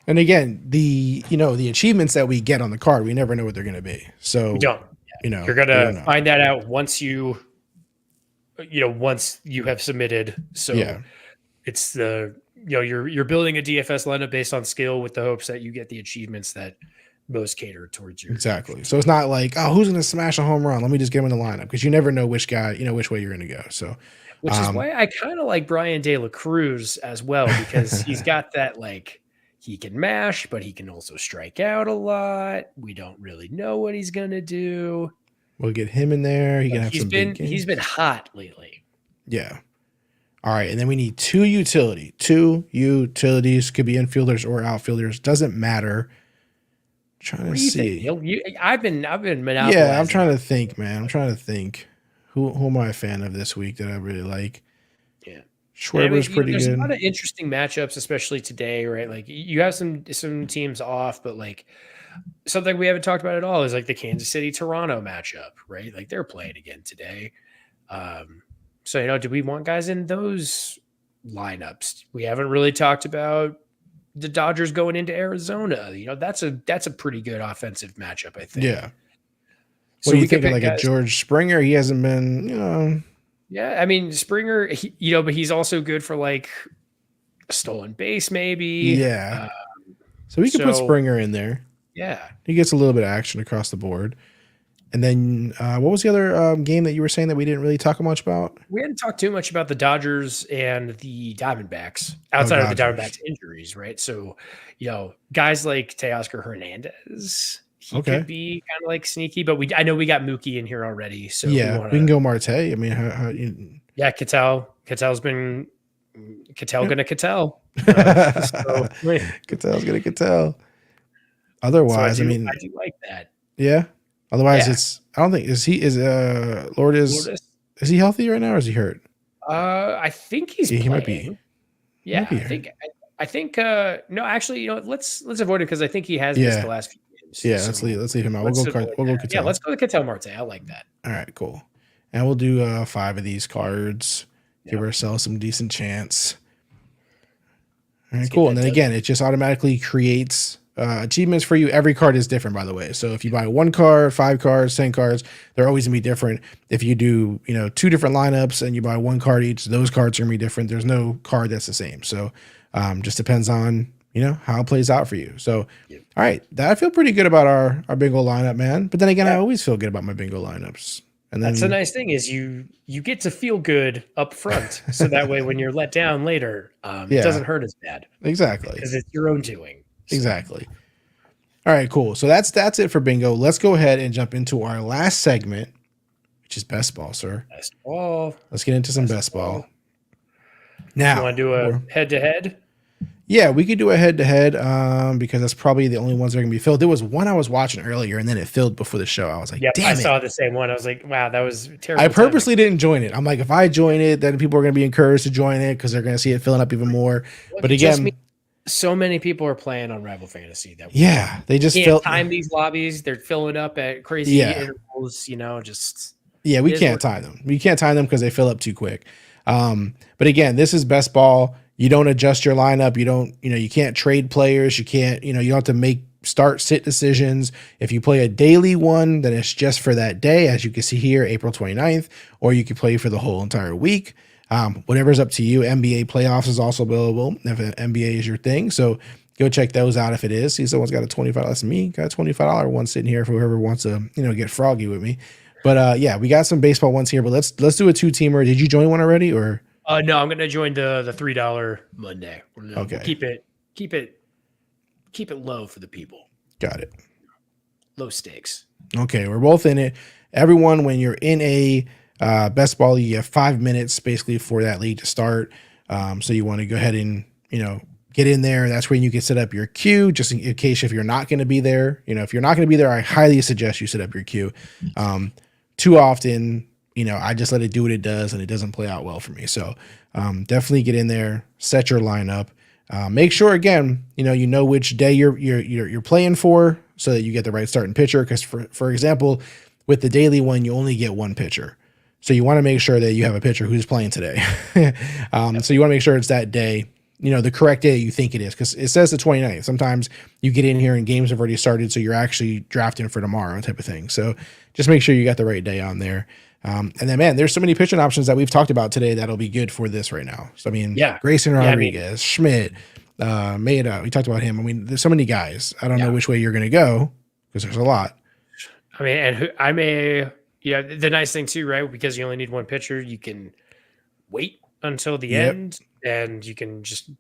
And again, the achievements that we get on the card, we never know what they're going to be. So we don't. You're going to find that out once you have submitted. So it's you're building a DFS lineup based on skill with the hopes that you get the achievements that most cater towards you. Exactly. So it's not like, oh, who's going to smash a home run? Let me just get him in the lineup, because you never know which guy, which way you're going to go. So, which is why I kind of like Brian De La Cruz as well, because he's got that he can mash, but he can also strike out a lot. We don't really know what he's going to do. We'll get him in there. He can have some big games. He's been hot lately. Yeah. All right, and then we need two utilities. Could be infielders or outfielders. Doesn't matter. Trying to see. I've been monopolizing. Yeah, I'm trying to think, man. I'm trying to think. Who am I a fan of this week that I really like? Yeah. Schwarber's pretty there's good. There's a lot of interesting matchups, especially today, right? Like you have some teams off, but like something we haven't talked about at all is like the Kansas City Toronto matchup, right? Like they're playing again today. So do we want guys in those lineups? We haven't really talked about the Dodgers going into Arizona. That's a pretty good offensive matchup, I think. Yeah. So what do you think of like a George Springer? He hasn't been, Yeah, I mean Springer, but he's also good for like a stolen base, maybe. Yeah. So we could put Springer in there. Yeah, he gets a little bit of action across the board. And then what was the other game that you were saying that we didn't really talk much about? We hadn't talked too much about the Dodgers and the Diamondbacks outside of the Diamondbacks injuries, right? So, guys like Teoscar Hernandez, he could be kind of like sneaky, but I know we got Mookie in here already. So yeah, we can go Marte. I mean, Ketel's been gonna Ketel. Ketel's gonna Ketel. Otherwise, I do like that. Yeah. Otherwise, I don't think is Lourdes. Is he healthy right now, or is he hurt? I think he's playing. He might be. Yeah, I think. No, actually, let's avoid it because I think he has missed the last few games. Yeah, so let's leave him out. We'll go Ketel. Yeah, let's go to Ketel Marte. I like that. All right, cool. And we'll do 5 of these cards. Give ourselves some decent chance. All right, cool. And then again, it just automatically creates achievements for you. Every card is different, by the way. So if you buy 1 card, 5 cards, 10 cards, they're always gonna be different. If you do, 2 different lineups and you buy 1 card each, those cards are gonna be different. There's no card that's the same. So just depends on, how it plays out for you. So, all right, I feel pretty good about our bingo lineup, man. But then again, I always feel good about my bingo lineups. And then, that's the nice thing is you get to feel good up front. So that way, when you're let down later, it doesn't hurt as bad. Exactly. Because it's your own doing. Exactly. All right, cool. So that's it for bingo. Let's go ahead and jump into our last segment, which is best ball, sir. Best ball. Let's get into some best ball. Now, you want to do a head-to-head? Yeah, we could do a head-to-head because that's probably the only ones that are going to be filled. There was one I was watching earlier, and then it filled before the show. I was like, damn it. I saw the same one. I was like, wow, that was terrible. I purposely didn't join it. I'm like, if I join it, then people are going to be encouraged to join it because they're going to see it filling up even more. But again, so many people are playing on Rival Fantasy that they just can't time these lobbies. They're filling up at crazy intervals. We can't time them. We can't time them because they fill up too quick. But again, this is best ball. You don't adjust your lineup. You can't trade players. You can't, you don't have to make start sit decisions. If you play a daily one, then it's just for that day, as you can see here, April 29th, or you can play for the whole entire week. Whatever's up to you. NBA playoffs is also available if NBA is your thing. So go check those out if it is. See, someone's got a $25. That's me. Got a $25 one sitting here for whoever wants to, get froggy with me. But yeah, we got some baseball ones here. But let's do a 2-teamer. Did you join one already, or? No, I'm gonna join the $3 Monday. Okay. We'll keep it low for the people. Got it. Low stakes. Okay, we're both in it. Everyone, when you're in a best ball, you have 5 minutes basically for that league to start. So you want to go ahead and get in there. That's when you can set up your queue, just in case if you're not going to be there. If you're not going to be there, I highly suggest you set up your queue. Too often, I just let it do what it does, and it doesn't play out well for me. So definitely get in there, set your lineup. Make sure again, you know which day you're playing for, so that you get the right starting pitcher. Because for example, with the daily one, you only get one pitcher, so you want to make sure that you have a pitcher who's playing today. So you want to make sure it's that day, the correct day you think it is, because it says the 29th. Sometimes you get in here and games have already started, so you're actually drafting for tomorrow type of thing. So just make sure you got the right day on there. And then, man, there's so many pitching options that we've talked about today that'll be good for this right now. So, Grayson Rodriguez, Schmidt, Maeda, we talked about him. There's so many guys. I don't know which way you're going to go, because there's a lot. The nice thing too, right? Because you only need one pitcher, you can wait until the end, and you can just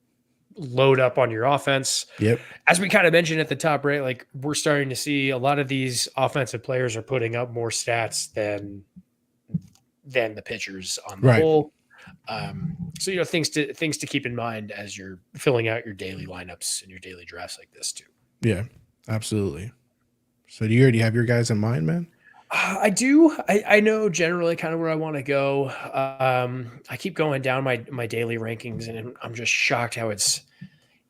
load up on your offense. Yep. As we kind of mentioned at the top, right? Like, we're starting to see a lot of these offensive players are putting up more stats than the pitchers on the whole. So things to keep in mind as you're filling out your daily lineups and your daily drafts like this too. Yeah, absolutely. So do you already have your guys in mind, man? I do. I know generally kind of where I want to go. I keep going down my daily rankings, and I'm just shocked how it's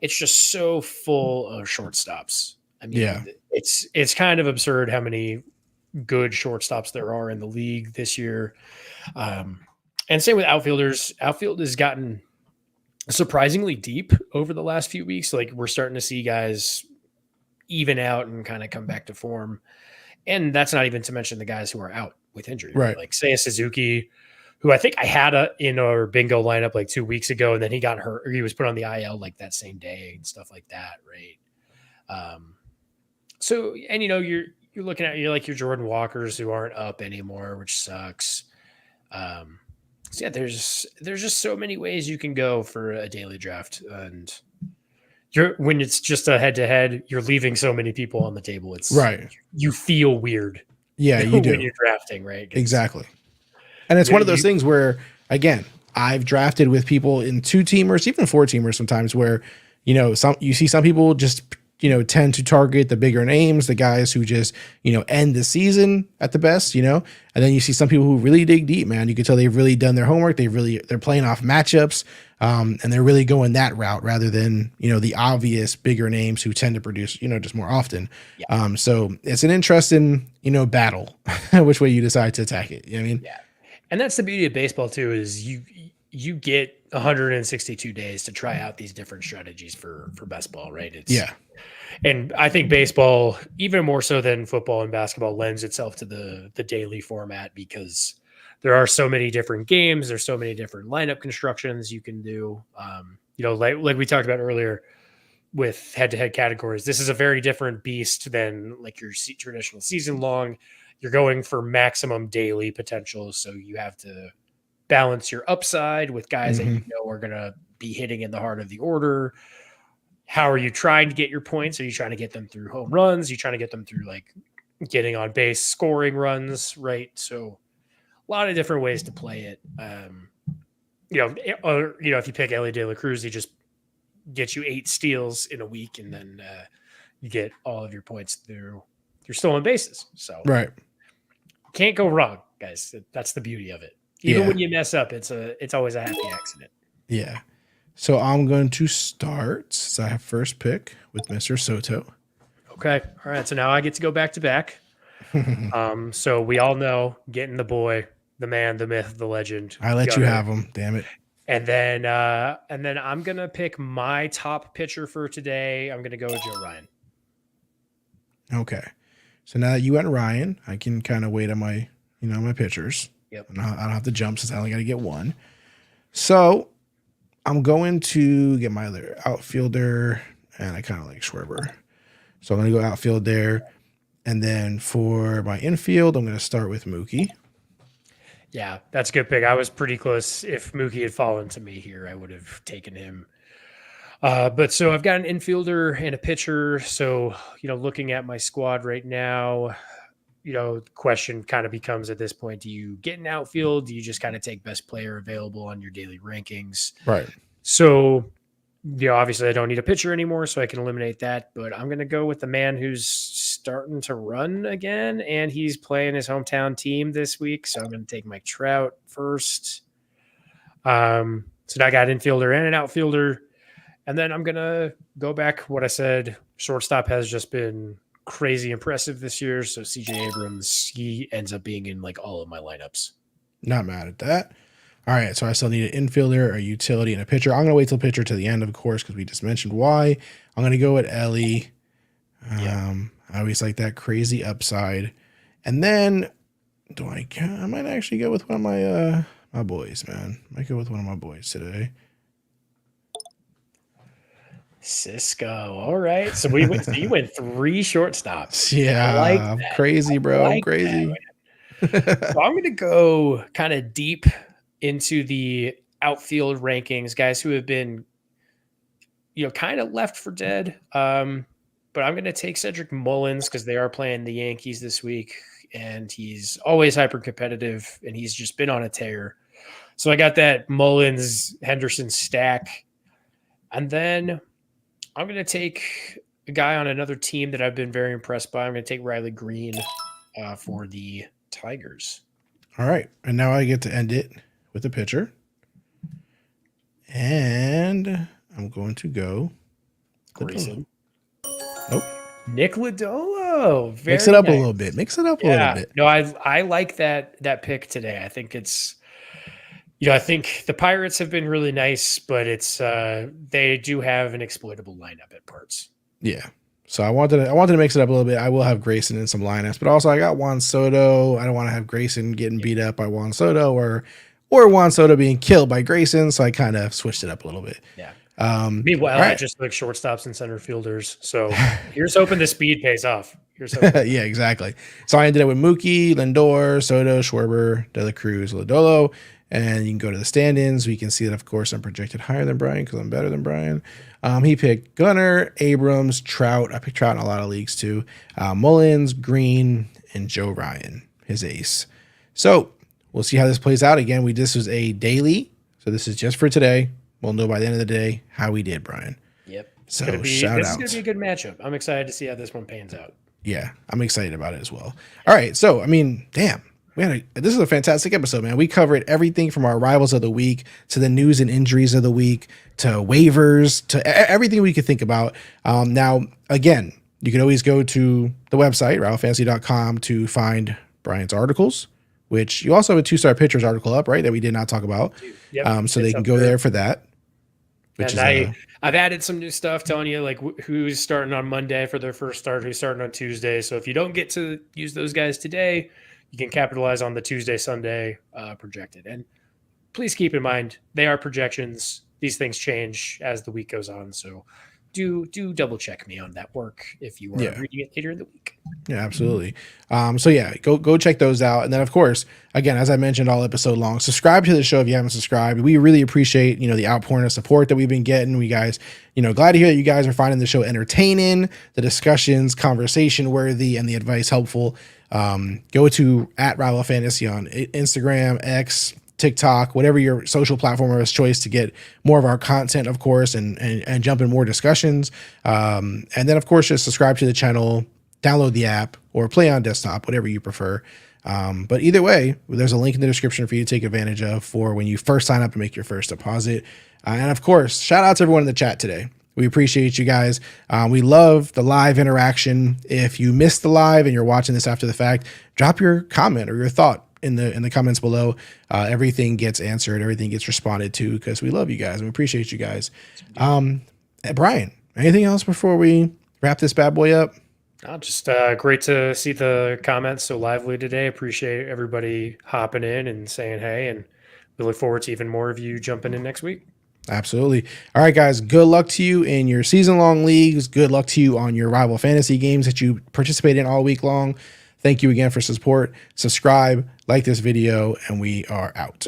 just so full of shortstops. It's kind of absurd how many good shortstops there are in the league this year. And same with outfielders. Outfield has gotten surprisingly deep over the last few weeks. Like, we're starting to see guys even out and kind of come back to form. And that's not even to mention the guys who are out with injury. Right. Like, say, a Suzuki, who I think I had in our bingo lineup like 2 weeks ago, and then he got hurt, or he was put on the IL like that same day and stuff like that, right? So, and you're looking at your Jordan Walkers who aren't up anymore, which sucks. So yeah, there's just so many ways you can go for a daily draft, and when it's just a head-to-head, you're leaving so many people on the table. It's right. You feel weird. Yeah, you do. When you're drafting, right? Exactly. And it's one of those things where, again, I've drafted with people in 2-teamers, even 4-teamers sometimes, where, you see some people just, tend to target the bigger names, the guys who just, end the season at the best, and then you see some people who really dig deep, man. You can tell they've really done their homework. They're playing off matchups, and they're really going that route rather than, the obvious bigger names who tend to produce, just more often. Yeah. So it's an interesting, battle, which way you decide to attack it. You know what I mean? Yeah. And that's the beauty of baseball too, is you get 162 days to try out these different strategies for best ball, right? And I think baseball, even more so than football and basketball, lends itself to the daily format, because there are so many different games. There's so many different lineup constructions you can do. Like we talked about earlier with head-to-head categories, this is a very different beast than like your traditional season long. You're going for maximum daily potential. So you have to balance your upside with guys that are going to be hitting in the heart of the order. How are you trying to get your points? Are you trying to get them through home runs? Are you trying to get them through like getting on base, scoring runs, right? So a lot of different ways to play it. If you pick Elly De La Cruz, he just gets you 8 steals in a week, and then you get all of your points through your stolen bases. So right, can't go wrong, guys. That's the beauty of it. Even when you mess up, it's always a happy accident. Yeah. So I'm going to start, since I have first pick, with Mr. Soto. Okay. All right. So now I get to go back to back. So we all know getting the boy the man, the myth, the legend. I let you Gunnar. have him. Damn it. And then I'm gonna pick my top pitcher for today. I'm gonna go with Joe Ryan. Okay. So now that you went Ryan, I can kind of wait on my, my pitchers. Yep. And I don't have to jump since I only got to get one. So I'm going to get my other outfielder, and I kind of like Schwarber. So I'm going to go outfield there. And then for my infield, I'm going to start with Mookie. Yeah, that's a good pick. I was pretty close. If Mookie had fallen to me here, I would have taken him. But so I've got an infielder and a pitcher. So, looking at my squad right now, the question kind of becomes at this point, do you get an outfield? Do you just kind of take best player available on your daily rankings? Right. So, obviously I don't need a pitcher anymore, so I can eliminate that. But I'm going to go with the man who's starting to run again, and he's playing his hometown team this week. So I'm going to take Mike Trout first. So now I got an infielder and an outfielder. And then I'm going to go back what I said. Shortstop has just been crazy impressive this year. So CJ Abrams, he ends up being in like all of my lineups. Not mad at that. All right. So I still need an infielder, a utility, and a pitcher. I'm going to wait till pitcher to the end, of course, because we just mentioned why. I'm going to go with Elly. I always like that crazy upside. And then I might actually go with one of my boys, man. I might go with one of my boys today. Cisco. All right. So you went 3 shortstops. Yeah. I'm crazy, bro. I'm crazy. So I'm going to go kind of deep into the outfield rankings, guys who have been, kind of left for dead. But I'm going to take Cedric Mullins because they are playing the Yankees this week, and he's always hyper competitive, and he's just been on a tear. So I got that Mullins Henderson stack. And then I'm going to take a guy on another team that I've been very impressed by. I'm going to take Riley Green for the Tigers. All right. And now I get to end it with a pitcher. And I'm going to go. Grayson. Nope. Nick Lodolo. Mix it up a little bit. Mix it up a little bit. No, I like that pick today. I think it's, I think the Pirates have been really nice, but it's they do have an exploitable lineup at parts. Yeah. So I wanted to mix it up a little bit. I will have Grayson in some lineups, but also I got Juan Soto. I don't want to have Grayson getting beat up by Juan Soto or Juan Soto being killed by Grayson. So I kind of switched it up a little bit. Yeah. Meanwhile, I just like shortstops and center fielders. So here's hoping the speed pays off. Yeah, exactly. So I ended up with Mookie, Lindor, Soto, Schwarber, De La Cruz, Lodolo. And you can go to the stand-ins. We can see that, of course, I'm projected higher than Brian because I'm better than Brian. He picked Gunnar, Abrams, Trout. I picked Trout in a lot of leagues too. Mullins, Green, and Joe Ryan, his ace. So we'll see how this plays out. Again, this was a daily. So this is just for today. We'll know by the end of the day how we did, Brian. Yep. So this is shout out. going to be a good matchup. I'm excited to see how this one pans out. Yeah, I'm excited about it as well. All right. So, damn. This is a fantastic episode, man. We covered everything from our rivals of the week to the news and injuries of the week to waivers to everything we could think about. Now, again, you can always go to the website, rivalfantasy.com, to find Brian's articles, which you also have a 2-star pitchers article up, right, that we did not talk about. Yep, so they can go there for that. I've added some new stuff telling you like who's starting on Monday for their first start, who's starting on Tuesday. So if you don't get to use those guys today, you can capitalize on the Tuesday, Sunday projected. And please keep in mind, they are projections. These things change as the week goes on. So do double check me on that work if you are reading it later in the week. Yeah, absolutely. Go check those out. And then, of course, again, as I mentioned all episode long, subscribe to the show if you haven't subscribed. We really appreciate, the outpouring of support that we've been getting. We guys, glad to hear that you guys are finding the show entertaining, the discussions, conversation worthy, and the advice helpful. Go to @RivalFantasy on Instagram, X, TikTok, whatever your social platform of choice to get more of our content, of course, and jump in more discussions. And then, of course, just subscribe to the channel, download the app, or play on desktop, whatever you prefer. But either way, there's a link in the description for you to take advantage of for when you first sign up and make your first deposit. And of course, shout out to everyone in the chat today. We appreciate you guys. We love the live interaction. If you missed the live and you're watching this after the fact, drop your comment or your thought in the comments below. Everything gets answered, everything gets responded to, because we love you guys and we appreciate you guys. Brian, anything else before we wrap this bad boy up? Just great to see the comments so lively today. Appreciate everybody hopping in and saying hey, and we look forward to even more of you jumping in next week. Absolutely. All right, guys, good luck to you in your season-long leagues. Good luck to you on your rival fantasy games that you participate in all week long. Thank you again for support. Subscribe, like this video, and we are out.